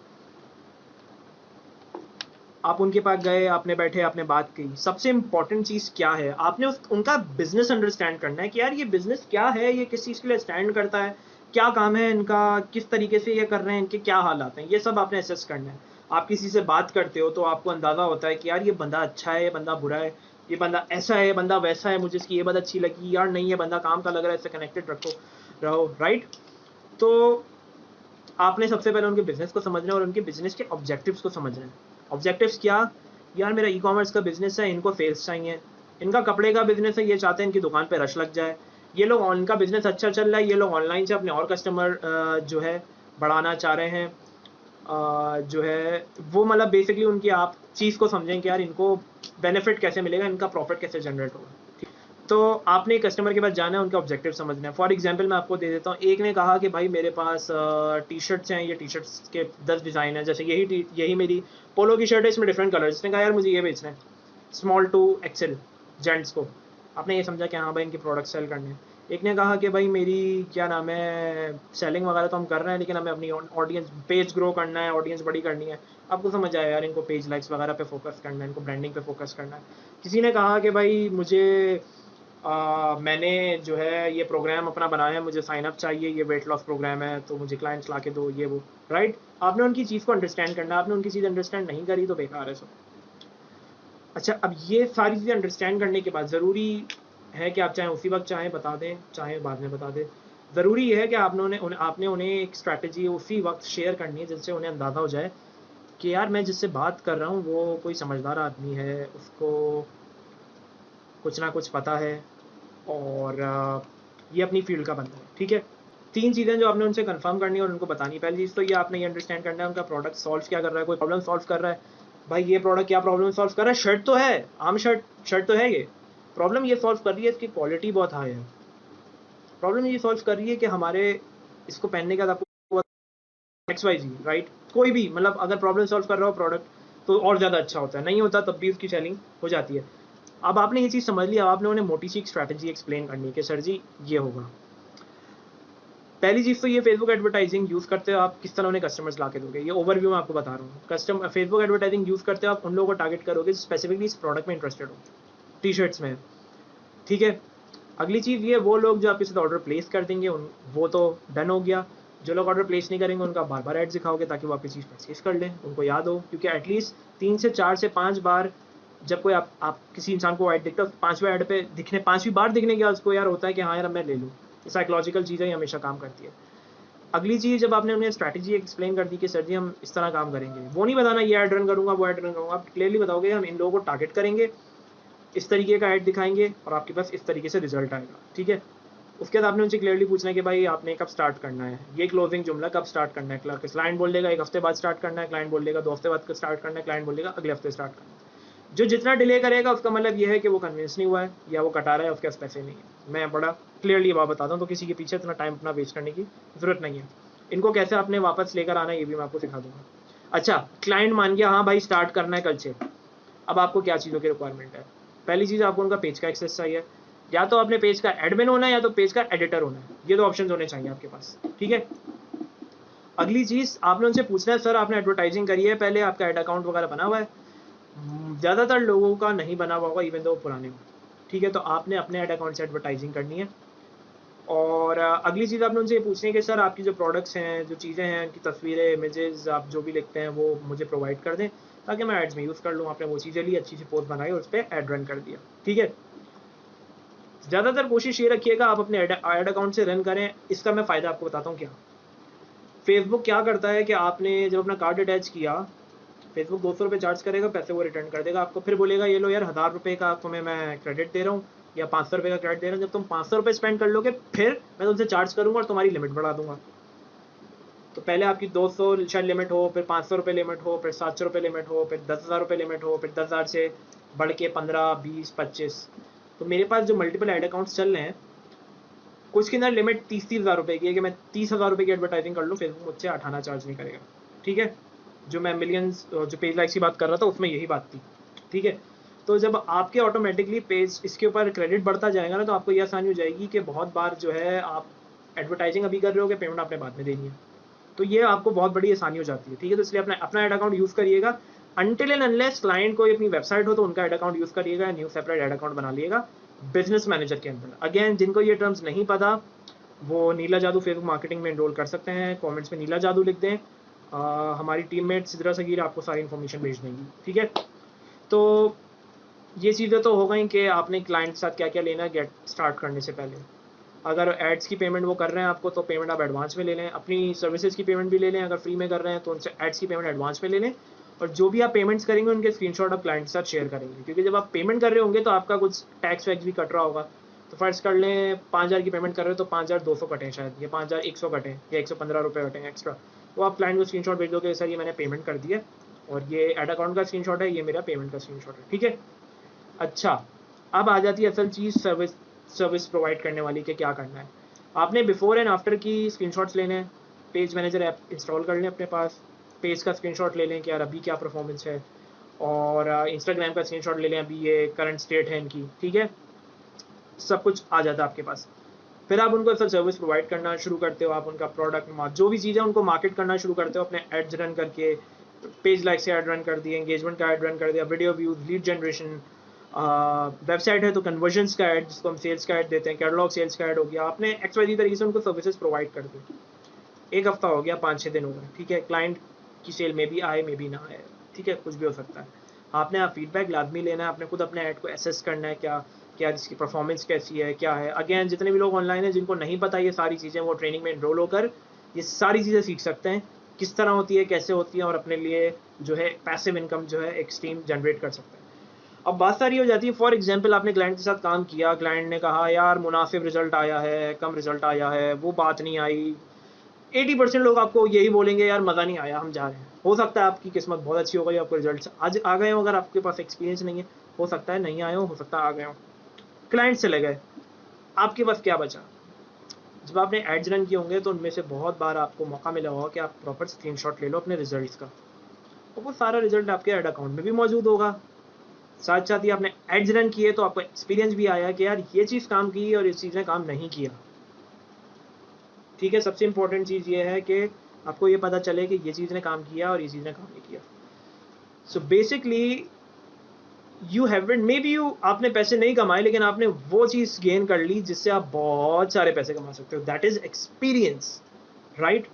आप उनके पास गए, आपने बैठे, आपने बात की। सबसे इंपॉर्टेंट चीज़ क्या है, आपने उनका बिजनेस अंडरस्टैंड करना है कि यार ये बिजनेस क्या है, ये किस चीज़ के लिए स्टैंड करता है, क्या काम है इनका, किस तरीके से ये कर रहे हैं, इनके क्या हालात हैं, ये सब आपने असेस करना है। आप किसी से बात करते हो तो आपको अंदाज़ा होता है कि यार ये बंदा अच्छा है, ये बंदा बुरा है, ये बंदा ऐसा है, ये बंदा वैसा है, मुझे इसकी ये बात अच्छी लगी, यार नहीं ये बंदा काम का लग रहा है, इससे कनेक्टेड रहो। राइट, तो आपने सबसे पहले उनके बिजनेस को समझना है और उनके बिजनेस के ऑब्जेक्टिव्स को समझना है। ऑब्जेक्टिव्स क्या, यार मेरा ई कॉमर्स का बिजनेस है, इनको सेल्स चाहिए, इनका कपड़े का बिजनेस है, ये चाहते हैं इनकी दुकान पे रश लग जाए, ये लोग इनका बिजनेस अच्छा चल रहा है, ये लोग ऑनलाइन से अपने और कस्टमर जो है बढ़ाना चाह रहे हैं, जो है वो मतलब बेसिकली उनकी आप चीज़ को समझें कि यार इनको बेनिफिट कैसे मिलेगा, इनका प्रॉफिट कैसे जनरेट होगा। तो आपने कस्टमर के पास जाना है, उनका ऑब्जेक्टिव समझना है। फॉर एग्जांपल मैं आपको दे देता हूँ, एक ने कहा कि भाई मेरे पास टी शर्ट्स हैं, ये टी शर्ट्स के 10 डिज़ाइन है, जैसे यही मेरी पोलो की शर्ट है, इसमें डिफरेंट कलर। जिसने कहा यार मुझे ये बेचना है, स्मॉल टू एक्सेल जेंट्स को। आपने ये समझा कि हाँ भाई इनके प्रोडक्ट सेल करने हैं। एक ने कहा कि भाई मेरी क्या नाम है, सेलिंग वगैरह तो हम कर रहे हैं, लेकिन हमें अपनी ऑडियंस पेज ग्रो करना है, ऑडियंस बड़ी करनी है। आपको समझ आया यार इनको पेज लाइक्स वगैरह पे फोकस करना है, इनको ब्रांडिंग पे फोकस करना है। किसी ने कहा कि भाई मुझे मैंने जो है ये प्रोग्राम अपना बनाया है, मुझे साइन अप चाहिए, ये वेट लॉस प्रोग्राम है, तो मुझे क्लाइंट्स ला के दो, ये वो। राइट, आपने उनकी चीज़ को अंडरस्टैंड करना, आपने उनकी चीज़ अंडरस्टैंड नहीं करी तो बेकार है सब। अच्छा, अब ये सारी चीज़ें अंडरस्टैंड करने के बाद ज़रूरी है कि आप चाहे उसी वक्त चाहे बता दें, चाहे बाद में बता दें, ज़रूरी ये है कि आपने उन्हें एक स्ट्रैटेजी उसी वक्त शेयर करनी है, जिससे उन्हें अंदाज़ा हो जाए कि यार मैं जिससे बात कर रहा हूँ वो कोई समझदार आदमी है, उसको कुछ ना कुछ पता है, और ये अपनी फील्ड का बंदा है। ठीक है, 3 चीज़ें जो आपने उनसे कंफर्म करनी है और उनको बतानी। पहली चीज़ तो ये आपने ये अंडरस्टैंड करना है उनका प्रोडक्ट सॉल्व क्या कर रहा है, कोई प्रॉब्लम सॉल्व कर रहा है। भाई ये प्रोडक्ट क्या प्रॉब्लम सॉल्व कर रहा है, शर्ट तो है, आम शर्ट तो है, ये प्रॉब्लम ये सॉल्व कर रही है, इसकी क्वालिटी बहुत हाई है। प्रॉब्लम ये सॉल्व कर रही है कि हमारे इसको पहनने का आपको XYZ, राइट। कोई भी मतलब अगर प्रॉब्लम सॉल्व कर रहा हो प्रोडक्ट तो और ज़्यादा अच्छा होता है, नहीं होता तब भी उसकी सेलिंग हो जाती है। अब आपने ये चीज़ समझ लिया, आपने उन्हें मोटी सी स्ट्रैटेजी एक्सप्लेन करनी है कि सर जी ये होगा। पहली चीज़ तो ये फेसबुक एडवर्टाइजिंग यूज़ करते हो आप, किस तरह उन्हें कस्टमर्स ला के दोगे, ये ओवरव्यू मैं आपको बता रहा हूँ। फेसबुक एडवर्टाइजिंग यूज़ करते हो आप उन लोगों को टारगेट करोगे स्पेसिफिकली इस प्रोडक्ट में इंटरेस्टेड हो, टी शर्ट्स में। ठीक है, अगली चीज़ ये, वो लोग जो आपके साथ ऑर्डर प्लेस कर देंगे वो तो डन हो गया। जो लोग ऑर्डर प्लेस नहीं करेंगे उनका बार बार ऐड दिखाओगे ताकि वो आपकी चीज़ परचेज कर लें, उनको याद हो। क्योंकि एटलीस्ट 3 से 4 से 5 बार जब कोई आप किसी इंसान को ऐड दिखता है, 5वें ऐड पे दिखने 5वीं बार दिखने के बाद उसको यार होता है कि हाँ यार मैं ले लूँ। साइकोलॉजिकल चीज़ें हमेशा काम करती है। अगली चीज़, जब आपने उन्हें स्ट्रैटेजी एक्सप्लेन कर दी कि सर जी हम इस तरह काम करेंगे, वो नहीं बताना ये ऐड रन करूँगा, वो ऐड रन करूँगा। आप क्लियरली बताओगे हम इन लोगों को टारगेट करेंगे, इस तरीके का ऐड दिखाएंगे और आपके पास इस तरीके से रिजल्ट आएगा। ठीक है, उसके बाद आपने उनसे क्लियरली पूछना है कि भाई आपने कब स्टार्ट करना है, ये क्लोजिंग जुमला कब स्टार्ट करना है। क्लाइंट बोल देगा 1 हफ्ते बाद स्टार्ट करना है, क्लाइंट बोल देगा 2 हफ्ते बाद स्टार्ट करना है, क्लाइंट बोल देगा अगले हफ्ते स्टार्ट करना है। जो जितना डिले करेगा उसका मतलब ये है कि वो कन्विंस नहीं हुआ है या वो कटा रहा है, उसके पास पैसे नहीं है। मैं बड़ा क्लियरली बात बताता हूँ, तो किसी के पीछे इतना टाइम अपना वेस्ट करने की जरूरत नहीं है। इनको कैसे आपने वापस लेकर आना है ये भी मैं आपको सिखा दूंगा। अच्छा, क्लाइंट मान गया हाँ भाई स्टार्ट करना है कल से। अब आपको क्या चीज़ों की रिक्वायरमेंट है? पहली चीज़ आपको उनका पेज का एक्सेस चाहिए, या तो अपने पेज का एडमिन होना है या तो पेज का एडिटर होना है, ये दो ऑप्शन होने चाहिए आपके पास, ठीक है। अगली चीज़ आपने उनसे पूछना है सर आपने एडवर्टाइजिंग करी है पहले, आपका एड अकाउंट वगैरह बना हुआ है? ज़्यादातर लोगों का नहीं बना हुआ होगा, इवन दो पुराने हो, ठीक है। तो आपने अपने एड अकाउंट से एडवर्टाइजिंग करनी है। और अगली चीज़ आपने उनसे ये पूछनी है कि सर आपकी जो प्रोडक्ट्स हैं, जो चीज़ें हैं, उनकी तस्वीरें, इमेजेस आप जो भी लिखते हैं वो मुझे प्रोवाइड कर दें ताकि मैं एड्स में यूज़ कर लूँ। आपने वो चीज़ें ली, अच्छी सी पोस्ट बनाई और उस पर एड रन कर दिया, ठीक है। ज़्यादातर कोशिश ये रखिएगा आप अपने एड अकाउंट से रन करें। इसका मैं फ़ायदा आपको बताता हूँ क्या। फेसबुक क्या करता है कि आपने जब अपना कार्ड अटैच किया, फेसबुक 200 रुपये चार्ज करेगा, पैसे वो रिटर्न कर देगा आपको, फिर बोलेगा ये लो यार 1000 रुपये का तुम्हें मैं क्रेडिट दे रहा हूँ या 500 रुपये का क्रेडिट दे रहा हूँ, जब तुम 500 रुपये स्पेंड कर लोगे फिर मैं तुमसे चार्ज करूँगा और तुम्हारी लिमिट बढ़ा दूंगा। तो पहले आपकी 200 शायद लिमिट हो, फिर 500 रुपये लिमिट हो, फिर 700 रुपये लिमिट हो, फिर 10,000 रुपये लिमिट हो, फिर 10,000 से बढ़ के 15, 20, 25। तो मेरे पास जो मल्टीपल एड अकाउंट्स चल रहे हैं, कुछ के अंदर लिमिट 30,000 रुपये की है कि मैं 30,000 रुपये की एडवर्टाइजिंग कर लूँ, फेसबुक मुझसे 8 आना चार्ज नहीं करेगा, ठीक है। जो मैं मिलियंस जो पेज लाइक्स की बात कर रहा था उसमें यही बात थी, ठीक है। तो जब आपके ऑटोमेटिकली पेज इसके ऊपर क्रेडिट बढ़ता जाएगा ना, तो आपको ये आसानी हो जाएगी कि बहुत बार जो है आप एडवर्टाइजिंग अभी कर रहे हो कि पेमेंट आपने बाद में देनी है, तो ये आपको बहुत बड़ी आसानी हो जाती है, ठीक है। तो इसलिए अपना एड अकाउंट यूज़ करिएगा। अनटिल एंड अनलेस क्लाइंट को अपनी वेबसाइट हो तो उनका एड अकाउंट यूज़ करिएगा, न्यू सेपरेट एड अकाउंट बना लिएगा बिजनेस मैनेजर के अंदर। अगेन जिनको ये टर्म्स नहीं पता वो नीला जादू फेसबुक मार्केटिंग में एनरोल कर सकते हैं, कमेंट्स में नीला जादू लिख दें। हमारी टीममेट सिद्रा सगीर आपको सारी इन्फॉर्मेशन भेज देंगी, ठीक है। तो ये चीज़ें तो हो गई कि आपने क्लाइंट के साथ क्या क्या लेना है गेट स्टार्ट करने से पहले। अगर एड्स की पेमेंट वो कर रहे हैं आपको तो पेमेंट आप एडवांस में ले लें, अपनी सर्विसेज की पेमेंट भी ले लें, अगर फ्री में कर रहे हैं तो उनसे एड्स की पेमेंट एडवांस में ले लें, और जो भी आप पेमेंट्स करेंगे उनके स्क्रीनशॉट आप क्लाइंट के साथ शेयर करेंगे, क्योंकि जब आप पेमेंट कर रहे होंगे तो आपका कुछ टैक्स वैक्स भी कट रहा होगा। तो फर्स्ट कर लें 5,000 की पेमेंट कर रहे हो तो 5,200 कटें शायद, या 5,100 कटें, या 115 रुपये कटें एक्स्ट्रा, तो आप क्लाइंट को स्क्रीनशॉट भेज दोगे सर ये मैंने पेमेंट कर दिया और ये एड अकाउंट का स्क्रीनशॉट है, ये मेरा पेमेंट का स्क्रीनशॉट है, ठीक है। अच्छा, अब आ जाती है असल चीज़ सर्विस प्रोवाइड करने वाली के क्या करना है। आपने बिफोर एंड आफ्टर की स्क्रीनशॉट्स लेने हैं, पेज मैनेजर ऐप इंस्टॉल कर लें अपने पास, पेज का स्क्रीनशॉट ले लें कि यार अभी क्या परफॉर्मेंस है, और इंस्टाग्राम का स्क्रीनशॉट ले लें अभी ये करंट स्टेट है इनकी, ठीक है। सब कुछ आ जाता है आपके पास। फिर आप उनको असल सर्विस प्रोवाइड करना शुरू करते हो, आप उनका प्रोडक्ट जो भी चीज़ है उनको मार्केट करना शुरू करते हो अपने एड्स रन करके, पेज लाइक से एड रन कर दिए, एंगेजमेंट का एड रन कर दिया, video views, lead generation, website है तो कन्वर्जन्स का ऐड जिसको हम सेल्स का ऐड देते हैं, कैटलॉग सेल्स का ऐड हो गया, आपने XYZ तरीके से उनको सर्विसेज प्रोवाइड कर दी। एक हफ्ता हो गया, 5-6 दिन हो गए, ठीक है। क्लाइंट की सेल में भी आए में भी ना आए, ठीक है, कुछ भी हो सकता है। आपने आप फीडबैक लाजमी लेना है, आपने खुद अपने ऐड को एसेस करना है, क्या क्या इसकी परफॉर्मेंस कैसी है, क्या है। अगेन जितने भी लोग ऑनलाइन हैं जिनको नहीं पता ये सारी चीज़ें, वो ट्रेनिंग में एनरोल होकर ये सारी चीज़ें सीख सकते हैं, किस तरह होती है, कैसे होती है, और अपने लिए जो है पैसिव इनकम जो है एक स्ट्रीम जनरेट कर सकते हैं। अब बात सारी हो जाती है, फॉर एग्जांपल आपने क्लाइंट के साथ काम किया, क्लाइंट ने कहा यार मुनासिब रिजल्ट आया है, कम रिजल्ट आया है, वो बात नहीं आई। 80% लोग आपको यही बोलेंगे यार मज़ा नहीं आया, हम जा रहे हैं। हो सकता है आपकी किस्मत बहुत अच्छी हो गई, आपको रिजल्ट आज आ गए हो, अगर आपके पास एक्सपीरियंस नहीं है हो सकता है नहीं आए हो सकता आ गए हो, क्लाइंट चले गए, आपके पास क्या बचा। जब आपने एड्स रन किए होंगे तो उनमें से बहुत बार आपको मौका मिला होगा कि आप प्रॉपर स्क्रीनशॉट ले लो अपने रिजल्ट्स का, और वो सारा रिजल्ट आपके एड अकाउंट में भी मौजूद होगा। साथ साथ ही आपने एड्स रन किए तो आपको एक्सपीरियंस भी आया कि यार ये चीज़ काम की और इस चीज़ ने काम नहीं किया, ठीक है। सबसे इंपॉर्टेंट चीज़ ये है कि आपको ये पता चले कि ये चीज़ ने काम किया और ये चीज़ ने काम नहीं किया। So basically you haven't, may be you आपने पैसे नहीं कमाए लेकिन आपने वो चीज़ गेन कर ली जिससे आप बहुत सारे पैसे कमा सकते हो, दैट इज़ एक्सपीरियंस, राइट।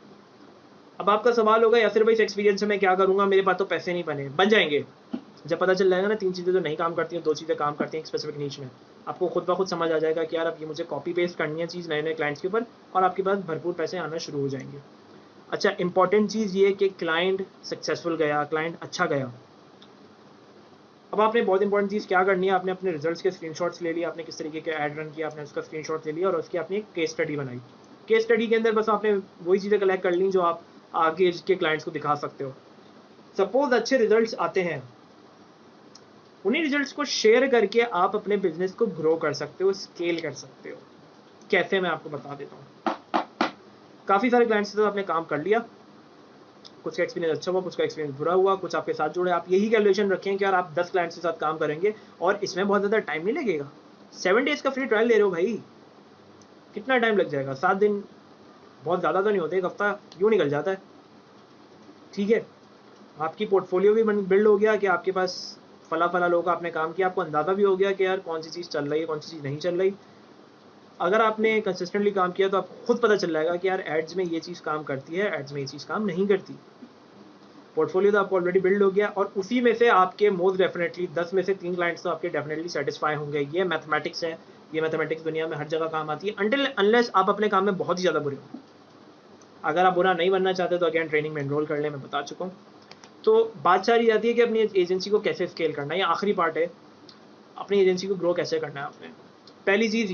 अब आपका सवाल होगा यासिर भाई इस एक्सपीरियंस से मैं क्या करूँगा, मेरे पास तो पैसे नहीं बन जाएंगे। जब पता चल जाएगा ना 3 चीज़ें जो नहीं काम करती हैं, 2 चीज़ें काम करती हैं एक स्पेसिफिक नीच में, आपको खुद ब खुद समझ आ जाएगा कि यार अब ये मुझे कॉपी पेस्ट करनी है चीज़ नए नए क्लाइंट्स के ऊपर, और आपके पास भरपूर पैसे आना शुरू हो जाएंगे। अच्छा, इंपॉर्टेंट चीज़ ये कि क्लाइंट सक्सेसफुल गया, क्लाइंट अच्छा गया। अब आपने बहुत इंपॉर्टेंट चीज़ क्या करनी है, आपने अपने रिजल्ट्स के स्क्रीनशॉट्स ले लिया, आपने किस तरीके के ऐड रन किया, आपने उसका स्क्रीनशॉट ले लिया और उसकी आपने एक केस स्टडी बनाई। केस स्टडी के अंदर बस आपने वही चीज़ें कलेक्ट कर ली जो आप आगे के क्लाइंट्स को दिखा सकते हो। सपोज अच्छे रिजल्ट्स आते हैं, उन्हीं रिजल्ट्स को शेयर करके आप अपने बिजनेस को ग्रो कर सकते हो, स्केल कर सकते हो। कैसे, मैं आपको बता देता हूँ। काफ़ी सारे क्लाइंट्स से तो आपने काम कर लिया, कुछ का एक्सपीरियंस अच्छा हुआ, कुछ का एक्सपीरियंस बुरा हुआ, कुछ आपके साथ जुड़े। आप यही कैलकुलेशन रखें कि यार आप 10 क्लाइंट्स के साथ काम करेंगे और इसमें बहुत ज़्यादा टाइम नहीं लगेगा। 7 डेज़ का फ्री ट्रायल ले रहे हो भाई, कितना टाइम लग जाएगा? 7 दिन बहुत ज़्यादा तो नहीं होते, एक हफ्ता यूँ निकल जाता है। ठीक है, आपकी पोर्टफोलियो भी बिल्ड हो गया कि आपके पास फला लोगों का आपने काम किया, आपको अंदाज़ा भी हो गया कि यार कौन सी चीज़ चल रही है, कौन सी चीज़ नहीं चल रही। अगर आपने कंसिस्टेंटली काम किया तो आपको खुद पता चल जाएगा कि यार एड्स में ये चीज़ काम करती है, एड्स में ये चीज़ काम नहीं करती। पोर्टफोलियो तो आपको ऑलरेडी बिल्ड हो गया और उसी में से आपके मोस्ट डेफिनेटली 10 में से 3 क्लाइंट्स तो आपके डेफिनेटली सेटिस्फाई होंगे। ये मैथमेटिक्स है, ये मैथमेटिक्स दुनिया में हर जगह काम आती है, अनटिल अनलेस आप अपने काम में बहुत ही ज़्यादा बुरे हो। अगर आप बुरा नहीं बनना चाहते तो अगेन ट्रेनिंग में एनरोल कर लें, मैं बता चुका हूँ। तो बात सारी जाती है कि अपनी एजेंसी को कैसे स्केल करना है। ये आखिरी पार्ट है, अपनी एजेंसी को ग्रो कैसे करना है आपने। पहली चीज़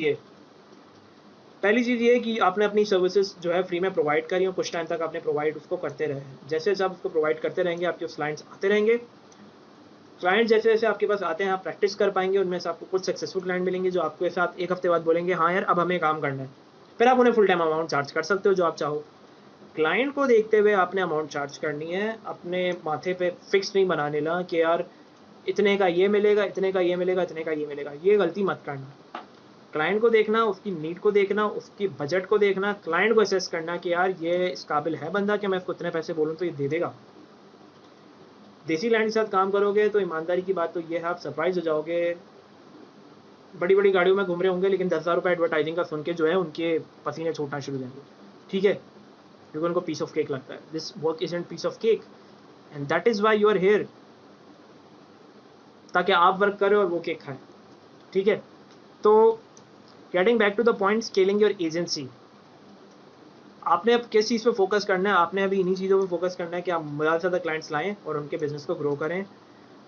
ये कि आपने अपनी सर्विसेज जो है फ्री में प्रोवाइड करी और कुछ टाइम तक आपने प्रोवाइड उसको करते रहे। जैसे जैसे आप उसको प्रोवाइड करते रहेंगे आपके क्लाइंट्स आते रहेंगे। क्लाइंट जैसे जैसे आपके पास आते हैं आप प्रैक्टिस कर पाएंगे, उनमें से आपको कुछ सक्सेसफुल क्लाइंट मिलेंगे जो आपके साथ एक हफ्ते बाद बोलेंगे हाँ यार अब हमें काम करना है। फिर आप उन्हें फुल टाइम अमाउंट चार्ज कर सकते हो जो आप चाहो। क्लाइंट को देखते हुए आपने अमाउंट चार्ज करनी है, अपने माथे पे फिक्स नहीं बना लेना कि यार इतने का ये मिलेगा, इतने का ये मिलेगा, इतने का ये मिलेगा। ये गलती मत करना। क्लाइंट को देखना, उसकी नीड को देखना, उसकी बजट को देखना, क्लाइंट को असेस करना कि यार ये इस काबिल है बंदा कि मैं इसको इतने पैसे बोलूँ तो ये दे देगा। देसी क्लाइंट के साथ काम करोगे तो ईमानदारी की बात तो ये है आप सरप्राइज हो जाओगे। बड़ी बड़ी गाड़ियों में घूम रहे होंगे लेकिन 10,000 रुपये एडवर्टाइजिंग का सुन के जो है उनके पसीने छूटना शुरू हो जाएंगे। ठीक है, क्योंकि उनको पीस ऑफ केक लगता है। This work isn't piece of cake and that is why you are here, ताकि आप वर्क करें और वो केक खाएं। ठीक है, तो getting back to the point, scaling your agency. आपने अब किस चीज़ पे फोकस करना है? आपने अभी इन्हीं चीज़ों पे फोकस करना है कि आप ज़्यादा से ज़्यादा क्लाइंट्स लाएं और उनके बिजनेस को ग्रो करें।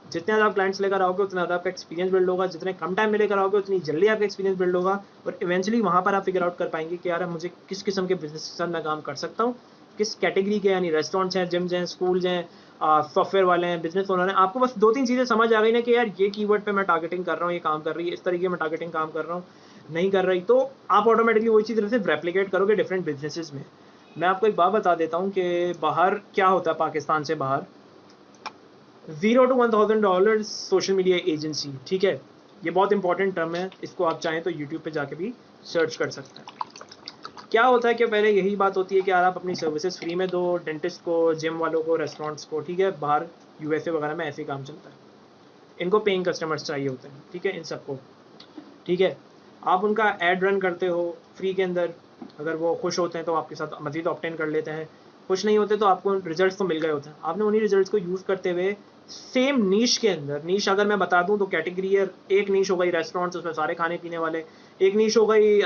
जितने ज़्यादा आप क्लाइंट्स लेकर आओगे उतना ज़्यादा आपका एक्सपीरियंस बिल्ड होगा, जितने कम टाइम में लेकर आओगे उतनी जल्दी आपका एक्सपीरियंस बिल्ड होगा और इवेंचुअली वहाँ पर आप फिगर आउट कर पाएंगे कि यार मुझे किस किस्म के बिजनेस के साथ मैं काम कर सकता हूँ, किस कैटेगरी के, यानी रेस्टोरेंट्स हैं, जिम्स हैं, स्कूल्स हैं, सॉफ्टवेयर वाले हैं, बिजनेस ओनर हैं। आपको बस 2-3 चीज़ें समझ आ गई ना कि यार ये कीवर्ड पे मैं टारगेटिंग कर रहा हूँ, ये काम कर रही है, इस तरीके में टारगेटिंग काम कर रहा हूँ, नहीं कर रही, तो आप ऑटोमेटिकली वही चीज़ सिर्फ रेप्लिकेट करोगे डिफरेंट बिजनेसेस में। मैं आपको एक बात बता देता हूँ कि बाहर क्या होता है, पाकिस्तान से बाहर $0 to $1,000 सोशल मीडिया एजेंसी। ठीक है, ये बहुत इंपॉर्टेंट टर्म है, इसको आप चाहें तो यूट्यूब पे जाके भी सर्च कर सकते हैं। क्या होता है कि पहले यही बात होती है कि यार आप अपनी सर्विसेज फ्री में दो डेंटिस्ट को, जिम वालों को, रेस्टोरेंट्स को। ठीक है, बाहर यूएसए वगैरह में ऐसे ही काम चलता है। इनको पेइंग कस्टमर्स चाहिए होते हैं। ठीक है, इन सबको। ठीक है, आप उनका एड रन करते हो फ्री के अंदर, अगर वो खुश होते हैं तो आपके साथ मजीद ऑप्टेन कर लेते हैं, खुश नहीं होते तो आपको रिजल्ट्स तो मिल गए होते हैं। आपने उन्हीं रिजल्ट्स को यूज़ करते हुए सेम नीश के अंदर, नीश अगर मैं बता दूं तो कैटेगरी है, एक नीश हो गई रेस्टोरेंट्स, उसमें सारे खाने पीने वाले, एक नीश हो गई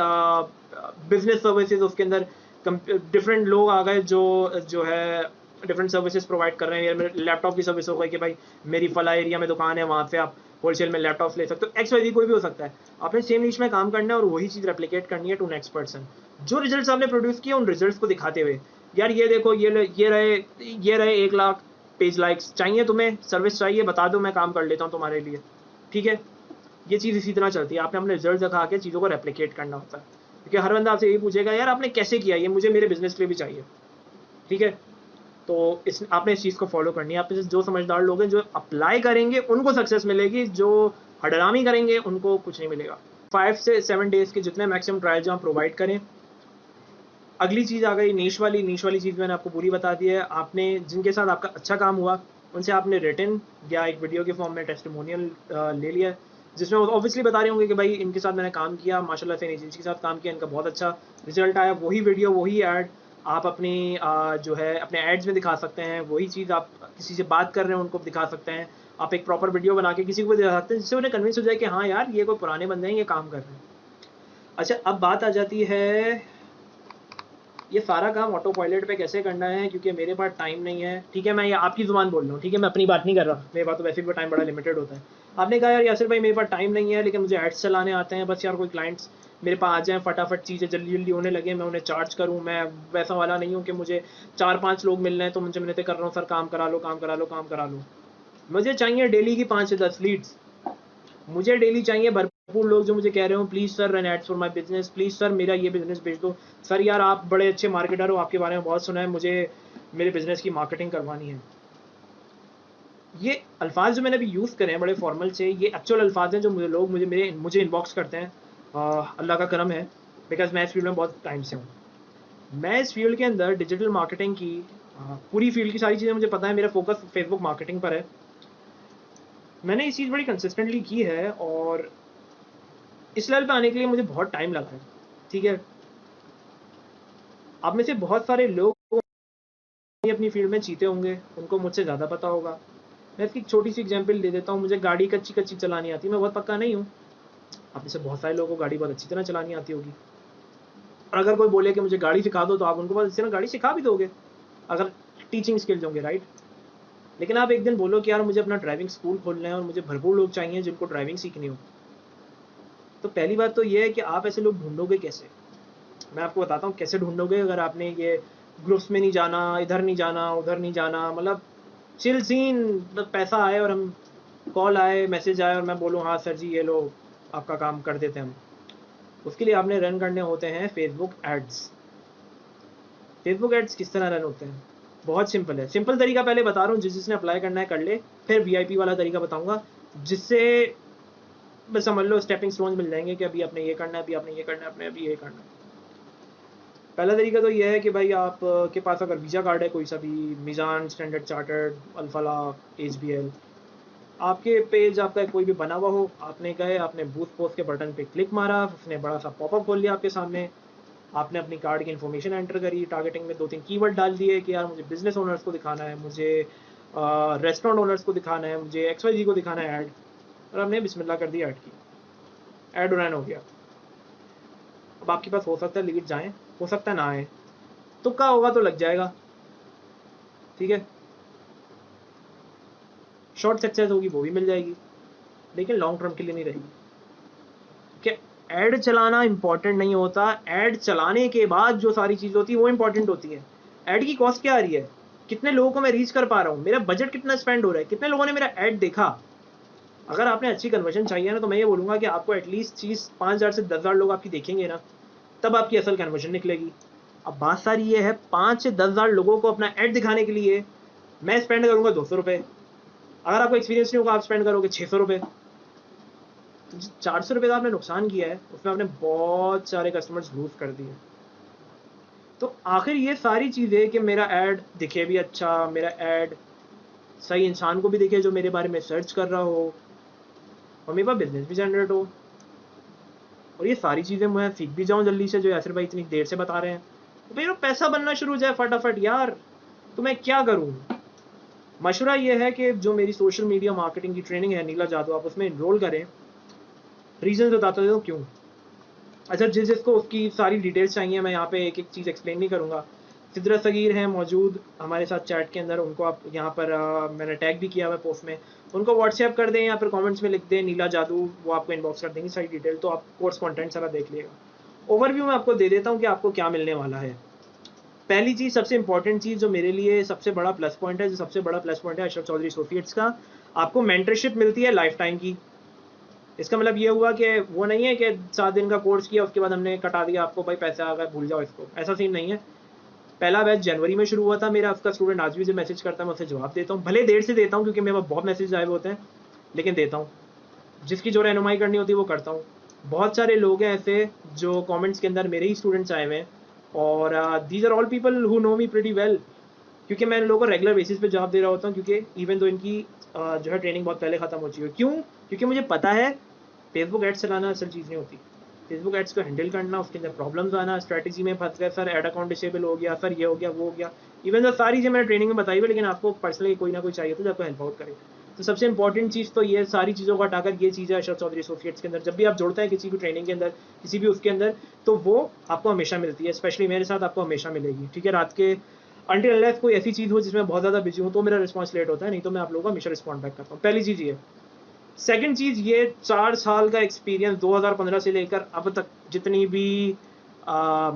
बिजनेस सर्विसेज, उसके अंदर डिफरेंट लोग आ गए जो जो है डिफरेंट सर्विसेज प्रोवाइड कर रहे हैं। लैपटॉप की सर्विस हो गई कि भाई मेरी फला एरिया में दुकान है, वहाँ से आप होलसेल में लैपटॉप ले सकते हो। एक्स वाई कोई भी हो सकता है। आपने सेम नीश में काम करना है और वही चीज़ रेप्लिकेट करनी है टू नेक्स्ट पर्सन। जो रिजल्ट्स आपने प्रोड्यूस किए उन रिजल्ट्स को दिखाते हुए, यार ये देखो, ये रहे 1 लाख पेज लाइक्स, चाहिए तुम्हें, सर्विस चाहिए, बता दो, मैं काम कर लेता हूँ तुम्हारे लिए। ठीक है, ये चीज़ इसी तरह चलती है। आपने अपने रिजल्ट दिखा के चीज़ों को रेप्लिकेट करना होता है, क्योंकि हर बंदा आपसे यही पूछेगा यार आपने कैसे किया, ये मुझे मेरे बिजनेस के लिए भी चाहिए। ठीक है, तो आपने इस चीज़ को फॉलो करनी है। आप जो समझदार लोग हैं, जो अप्लाई करेंगे उनको सक्सेस मिलेगी, जो हडरामी करेंगे उनको कुछ नहीं मिलेगा। 5 से 7 डेज़ के जितने मैक्सिमम ट्रायल जो आप प्रोवाइड करें। अगली चीज़ आ गई नीश वाली चीज़ मैंने आपको पूरी बता दी है। आपने जिनके साथ आपका अच्छा काम हुआ उनसे आपने रिटन या एक वीडियो के फॉर्म में टेस्टिमोनियल ले लिया, जिसमें ऑब्वियसली बता रहे होंगे कि भाई इनके साथ मैंने काम किया, माशाल्लाह से एजेंसी के साथ काम किया, इनका बहुत अच्छा रिजल्ट आया। वही वीडियो, वही ऐड आप अपनी जो है अपने एड्स में दिखा सकते हैं। वही चीज़ आप किसी से बात कर रहे हैं उनको दिखा सकते हैं। आप एक प्रॉपर वीडियो बना के किसी को भी दिखा सकते हैं, जिससे उन्हें कन्विंस हो जाए कि हाँ यार ये कोई पुराने बंदे हैं, ये काम कर रहे हैं। अच्छा, अब बात आ जाती है ये सारा काम ऑटो पायलट पे कैसे करना है, क्योंकि मेरे पास टाइम नहीं है। ठीक है, मैं ये आपकी ज़ुबान बोल रहा हूँ। ठीक है, मैं अपनी बात नहीं कर रहा, मेरे पास तो वैसे भी टाइम बड़ा लिमिटेड होता है। आपने कहा यार यासिर भाई मेरे पास टाइम नहीं है, लेकिन मुझे एड्स चलाने आते हैं, बस यार कोई क्लाइंट्स मेरे पास आ जाएँ, फटाफट चीज़ें जल्दी जल्दी होने लगे, मैं उन्हें चार्ज करूँ। मैं वैसा वाला नहीं हूँ कि मुझे 4-5 लोग मिल रहे हैं तो मुझे मिलते कर रहा हूँ, सर काम करा लो, काम करा लो, काम करा लो। मुझे चाहिए डेली की 5 से 10 लीड्स। मुझे डेली चाहिए भरपूर लोग जो मुझे कह रहे हो please sir run ads for my business, please sir मेरा ये बिजनेस भेज दो, सर यार आप बड़े अच्छे मार्केटर हो, आपके बारे में बहुत सुना है, मुझे मेरे बिजनेस की मार्केटिंग करवानी है। ये अल्फाज जो मैंने अभी यूज़ करे हैं बड़े फॉर्मल से, ये एक्चुअल अल्फाज हैं जो मुझे इनबॉक्स करते हैं। अल्लाह का करम है, बिकॉज मैं इस फील्ड में बहुत टाइम से हूँ। मैं इस फील्ड के अंदर डिजिटल मार्केटिंग की पूरी फील्ड की सारी चीज़ें मुझे पता है। मेरा फोकस फेसबुक मार्केटिंग पर है। मैंने ये चीज़ बड़ी कंसिस्टेंटली की है और इस लेवल पे आने के लिए मुझे बहुत टाइम लगा है। ठीक है, आप में से बहुत सारे लोग अपनी फील्ड में जीते होंगे, उनको मुझसे ज़्यादा पता होगा। मैं इसकी छोटी सी एग्जांपल दे देता हूँ। मुझे गाड़ी कच्ची कच्ची चलानी आती है, मैं बहुत पक्का नहीं हूँ। आप में से बहुत सारे लोगों को गाड़ी बहुत अच्छी तरह चलानी आती होगी, और अगर कोई बोले कि मुझे गाड़ी सिखा दो, तो आप उनको बहुत अच्छी तरह गाड़ी सिखा भी दोगे, अगर टीचिंग स्किल्स होंगे, राइट। लेकिन आप एक दिन बोलो कि यार मुझे अपना ड्राइविंग स्कूल खोलना है और मुझे भरपूर लोग चाहिए जिनको ड्राइविंग सीखनी हो, तो पहली बात तो ये है कि आप ऐसे लोग ढूंढोगे कैसे। मैं आपको बताता हूँ कैसे ढूंढोगे। अगर आपने ये ग्रुप्स में नहीं जाना, इधर नहीं जाना, उधर नहीं जाना, मतलब चिल सीन, मतलब पैसा आए और हम कॉल आए, मैसेज आए और मैं बोलूँ हाँ सर जी ये लो आपका काम कर देते हैं हम, उसके लिए आपने रन करने होते हैं फेसबुक एड्स। फेसबुक एड्स किस तरह रन होते हैं, बहुत सिंपल है। सिंपल तरीका पहले बता रहा हूँ, जिसने अप्लाई करना है कर ले, फिर वीआईपी वाला तरीका बताऊंगा, जिससे बस समझ लो स्टेपिंग स्टोन्स मिल जाएंगे कि अभी आपने ये करना है, अभी आपने ये करना है, आपने अभी ये करना है। पहला तरीका तो ये है कि भाई आप के पास अगर वीज़ा कार्ड है कोई सा भी, मीज़ान, स्टैंडर्ड चार्टर्ड, अल्फला, एचबीएल, आपके पेज आपका कोई भी बना हुआ हो, आपने गए, आपने बूस्ट पोस्ट के बटन पे क्लिक मारा, उसने बड़ा सा पॉपअप खोल लिया आपके सामने, आपने अपनी कार्ड की इन्फॉर्मेशन एंटर करी, टारगेटिंग में 2-3 कीवर्ड डाल दिए कि यार मुझे बिजनेस ओनर्स को दिखाना है, मुझे रेस्टोरेंट ओनर्स को दिखाना है, मुझे XYZ को दिखाना है ऐड, और हमने बिस्मिल्लाह कर दी ऐड की, ऐड रन हो गया। अब आपके पास हो सकता है लीड जाएँ, हो सकता है ना आए, तुक्का होगा तो लग जाएगा, ठीक है। शॉर्ट सक्सेस होगी वो भी मिल जाएगी, लेकिन लॉन्ग टर्म के लिए नहीं रहेगी। कि ऐड चलाना इंपॉर्टेंट नहीं होता, ऐड चलाने के बाद जो सारी चीज़ होती है वो इंपॉर्टेंट होती है। ऐड की कॉस्ट क्या आ रही है, कितने लोगों को मैं रीच कर पा रहा हूँ, मेरा बजट कितना स्पेंड हो रहा है, कितने लोगों ने मेरा ऐड देखा। अगर आपने अच्छी कन्वर्जन चाहिए ना, तो मैं ये बोलूँगा कि आपको एटलीस्ट चीज़ 5,000 से 10,000 लोग आपकी देखेंगे ना, तब आपकी असल कन्वर्जन निकलेगी। अब बात सारी ये है, 5 से 10,000 लोगों को अपना ऐड दिखाने के लिए मैं स्पेंड करूँगा 200 रुपये। अगर आपको एक्सपीरियंस नहीं होगा, आप स्पेंड करोगे 600 रुपये। 400 रुपये का आपने नुकसान किया है, उसमें आपने बहुत सारे कस्टमर्स लूज कर दिए। तो आखिर ये सारी चीज़ें कि मेरा ऐड दिखे भी अच्छा, मेरा ऐड सही इंसान को भी दिखे जो मेरे बारे में सर्च कर रहा हो, और मेरे पास बिजनेस भी जनरेट हो, और ये सारी चीज़ें मैं सीख भी जाऊँ जल्दी से, जो यासिर भाई इतनी देर से बता रहे हैं, तो मेरा पैसा बनना शुरू हो जाए फटाफट यार। तो मैं क्या करूँ? मशवरा ये है कि जो मेरी सोशल मीडिया मार्केटिंग की ट्रेनिंग है नीला जादू, आप उसमें इनरोल करें। रीज़न बताता हूँ क्यों। अच्छा, जिसको उसकी सारी डिटेल्स चाहिए, मैं यहाँ पे एक एक चीज़ एक्सप्लेन नहीं करूँगा। सिद्रा सगीर हैं मौजूद हमारे साथ चैट के अंदर, उनको आप यहाँ पर मैंने टैग भी किया हुआ है पोस्ट में, उनको व्हाट्सएप कर दें या फिर कमेंट्स में लिख दें नीला जादू, वो आपको इनबॉक्स कर देंगे सारी डिटेल, तो आप कोर्स कंटेंट सारा देख लिएगा। ओवरव्यू मैं आपको दे देता हूँ कि आपको क्या मिलने वाला है। पहली चीज़, सबसे इंपॉर्टेंट चीज़ जो मेरे लिए सबसे बड़ा प्लस पॉइंट है, जो सबसे बड़ा प्लस पॉइंट है अशरफ चौधरी एसोसिएट्स का, आपको मेंटरशिप मिलती है लाइफ टाइम की। इसका मतलब ये हुआ कि वो नहीं है कि 7 दिन का कोर्स किया उसके बाद हमने कटा दिया आपको, भाई पैसा आ गया भूल जाओ इसको, ऐसा सीन नहीं है। पहला बैच जनवरी में शुरू हुआ था मेरा, उसका स्टूडेंट आज भी जो मैसेज करता है मैं उसे जवाब देता हूँ, भले देर से देता हूँ क्योंकि मेरे पास बहुत मैसेज आए हुए होते हैं, लेकिन देता हूँ। जिसकी जो रहनुमाई करनी होती है वो करता हूँ। बहुत सारे लोग हैं ऐसे जो कमेंट्स के अंदर मेरे ही स्टूडेंट्स आए हुए हैं, और these are all people who know me pretty well, क्योंकि मैं इन लोगों को रेगुलर बेसिस पे जवाब दे रहा होता हूँ, क्योंकि इवन तो इनकी जो है ट्रेनिंग बहुत पहले ख़त्म हो चुकी है। क्यों? क्योंकि मुझे पता है फेसबुक एड्स चलाना असल चीज़ नहीं होती। फेसबुक एड्स को हैंडल करना, उसके अंदर प्रॉब्लम्स आना, स्ट्रैटेजी में फंस गए, सर ऐड अकाउंट डिसेबल हो गया, सर ये हो गया वो हो गया, इवन तो सारी चीज़ें मैंने ट्रेनिंग में बताई हुई, लेकिन आपको पर्सनली कोई ना कोई चाहिए तो आपको हेल्प आउट करे। तो सबसे इंपॉर्टेंट चीज़ तो ये सारी चीज़ों को हटाकर ये चीज़ है अशरफ चौधरी एसोसिएट्स के अंदर, जब भी आप जुड़ते हैं किसी भी ट्रेनिंग के अंदर, किसी भी उसके अंदर, तो वो आपको हमेशा मिलती है, स्पेशली मेरे साथ आपको हमेशा मिलेगी, ठीक है। रात के अनटिल अनलेस कोई ऐसी चीज़ हो जिसमें बहुत ज़्यादा बिजी हूँ तो मेरा रिस्पॉन्स लेट होता है, नहीं तो मैं आप लोगों को हमेशा रिस्पॉन्ड बैक करता हूँ। पहली चीज़ ये। सेकंड चीज़ ये, 4 साल का एक्सपीरियंस 2015 से लेकर अब तक, जितनी भी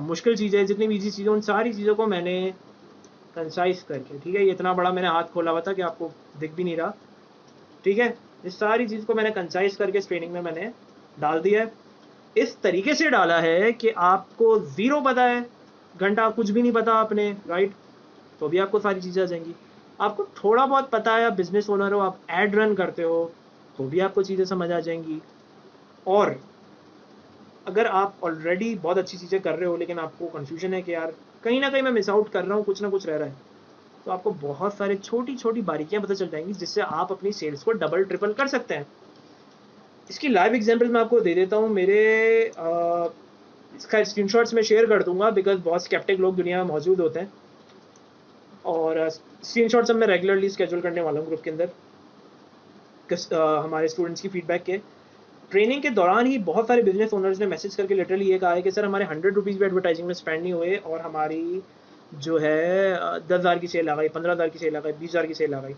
मुश्किल चीज़ें, जितनी भी ईजी चीज़ें, उन सारी चीज़ों को मैंने कंसाइज करके, ठीक है, ये इतना बड़ा मैंने हाथ खोला हुआ था कि आपको दिख भी नहीं रहा, ठीक है, इस सारी चीज़ को मैंने कंसाइज करके इस ट्रेनिंग में मैंने डाल दिया है। इस तरीके से डाला है कि आपको ज़ीरो पता है, घंटा कुछ भी नहीं पता आपने, राइट। तो भी आपको सारी चीज़ें आ जाएंगी। आपको थोड़ा बहुत पता है, आप बिजनेस ओनर हो, आप एड रन करते हो, तो भी आपको चीज़ें समझ आ जाएंगी। और अगर आप ऑलरेडी बहुत अच्छी चीज़ें कर रहे हो लेकिन आपको कन्फ्यूजन है कि यार कहीं ना कहीं मैं मिस आउट कर रहा हूँ, कुछ ना कुछ रह रहा है, तो आपको बहुत सारे छोटी छोटी बारीकियां पता चल जाएंगी जिससे आप अपनी सेल्स को डबल ट्रिपल कर सकते हैं। इसकी लाइव एग्जांपल मैं आपको दे देता हूँ। मेरे इसका स्क्रीनशॉट्स में शेयर कर दूंगा, बिकॉज बहुत स्केप्टिक लोग दुनिया में मौजूद होते हैं, और स्क्रीनशॉट्स मैं रेगुलरली स्केड्यूल करने वाला हूँ ग्रुप के अंदर हमारे स्टूडेंट्स की फीडबैक के। ट्रेनिंग के दौरान ही बहुत सारे बिजनेस ओनर्स ने मैसेज करके लिटरली ये कहा है कि सर हमारे 100 रुपीज़ भी एडवर्टाइजिंग में स्पेंड नहीं हुए और हमारी जो है 10,000 की सेल आ गई, 15,000 की सेल आ गई, 20,000 की सेल आ गई।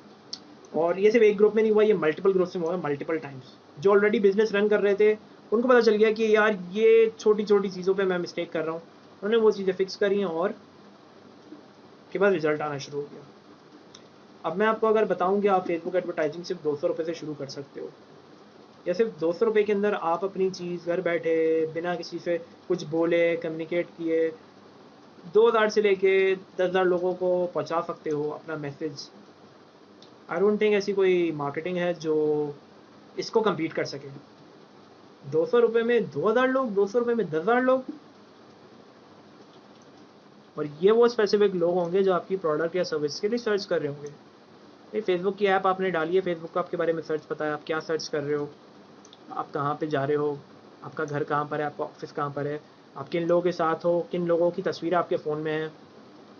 और ये सिर्फ एक ग्रुप में नहीं हुआ, ये मल्टीपल ग्रुप्स में हुआ, मल्टीपल टाइम्स। जो ऑलरेडी बिजनेस रन कर रहे थे उनको पता चल गया कि यार ये छोटी छोटी चीज़ों पे मैं मिस्टेक कर रहा हूँ, उन्होंने वो चीज़ें फिक्स करी और के बाद रिजल्ट आना शुरू हो गया। अब मैं आपको अगर बताऊँ कि आप फेसबुक एडवर्टाइजिंग सिर्फ 200 रुपये से शुरू कर सकते हो, या सिर्फ 200 रुपये के अंदर आप अपनी चीज़ घर बैठे बिना किसी से कुछ बोले कम्युनिकेट किए 2,000 से लेके 10,000 लोगों को पहुंचा सकते हो अपना मैसेज। आई डोंट थिंक ऐसी कोई मार्केटिंग है जो इसको compete कर सके। 200 रुपये में 2,000 लोग, 200 रुपये में 10,000 लोग, और ये वो स्पेसिफिक लोग होंगे जो आपकी प्रोडक्ट या सर्विस के लिए सर्च कर रहे होंगे। भाई फेसबुक की ऐप आपने डाली है, फेसबुक को आपके बारे में सर्च पता है, आप क्या सर्च कर रहे हो, आप कहाँ पे जा रहे हो, आपका घर कहाँ पर है, आपका ऑफिस कहाँ पर है, आप किन लोगों के साथ हो, किन लोगों की तस्वीरें आपके फ़ोन में हैं,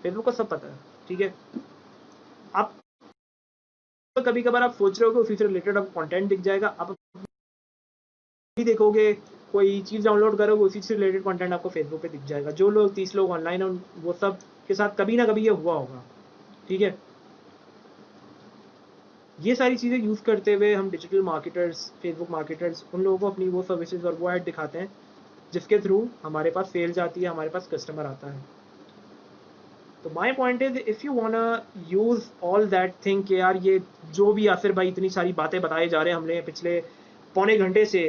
फेसबुक को सब पता है। ठीक है, आप कभी कभार आप सोच रहे हो कि उसी से रिलेटेड आपको कंटेंट दिख जाएगा, आप भी देखोगे कोई चीज़ डाउनलोड करोगे उसी से रिलेटेड कंटेंट आपको फेसबुक पे दिख जाएगा। जो लोग 30 लोग ऑनलाइन हैं वो सब के साथ कभी ना कभी ये हुआ होगा। ठीक है, ये सारी चीज़ें यूज़ करते हुए हम डिजिटल मार्केटर्स, फेसबुक मार्केटर्स उन लोगों को अपनी वो सर्विसेज और वो ऐड दिखाते हैं जिसके थ्रू हमारे पास सेल्स आती है, हमारे पास कस्टमर आता है। तो my point is if you वांना use all that thing कि यार ये जो भी यासिर भाई इतनी सारी बातें बताए जा रहे हैं हमने पिछले पौने घंटे से,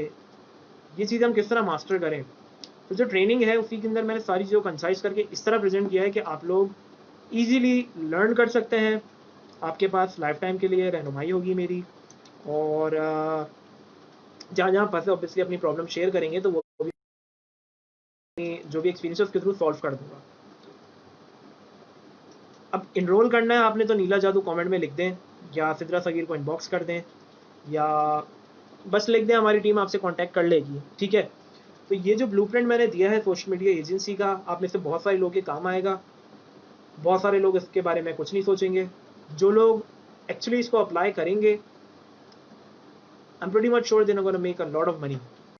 ये चीज़ हम किस तरह मास्टर करें, तो जो ट्रेनिंग है उसी के अंदर मैंने सारी चीज़ों को कंसाइज करके इस तरह प्रेजेंट किया है कि आप लोग ईजीली लर्न कर सकते हैं। आपके पास लाइफ टाइम के लिए रहनुमाई होगी मेरी, और जहाँ जहाँ फंसे ऑब्वियसली अपनी प्रॉब्लम शेयर करेंगे तो वो भी जो भी एक्सपीरियंस है उसके थ्रू सॉल्व कर दूंगा। अब इनरोल करना है आपने तो नीला जादू कमेंट में लिख दें, या सिद्रा सगीर को इनबॉक्स कर दें, या बस लिख दें हमारी टीम आपसे कांटेक्ट कर लेगी। ठीक है, तो ये जो ब्लूप्रिंट मैंने दिया है सोशल मीडिया एजेंसी का, आप में से बहुत सारे लोगों के काम आएगा। बहुत सारे लोग इसके बारे में कुछ नहीं सोचेंगे, जो लोग एक्चुअली इसको अप्लाई करेंगे I am pretty much sure they are gonna make a lot of money.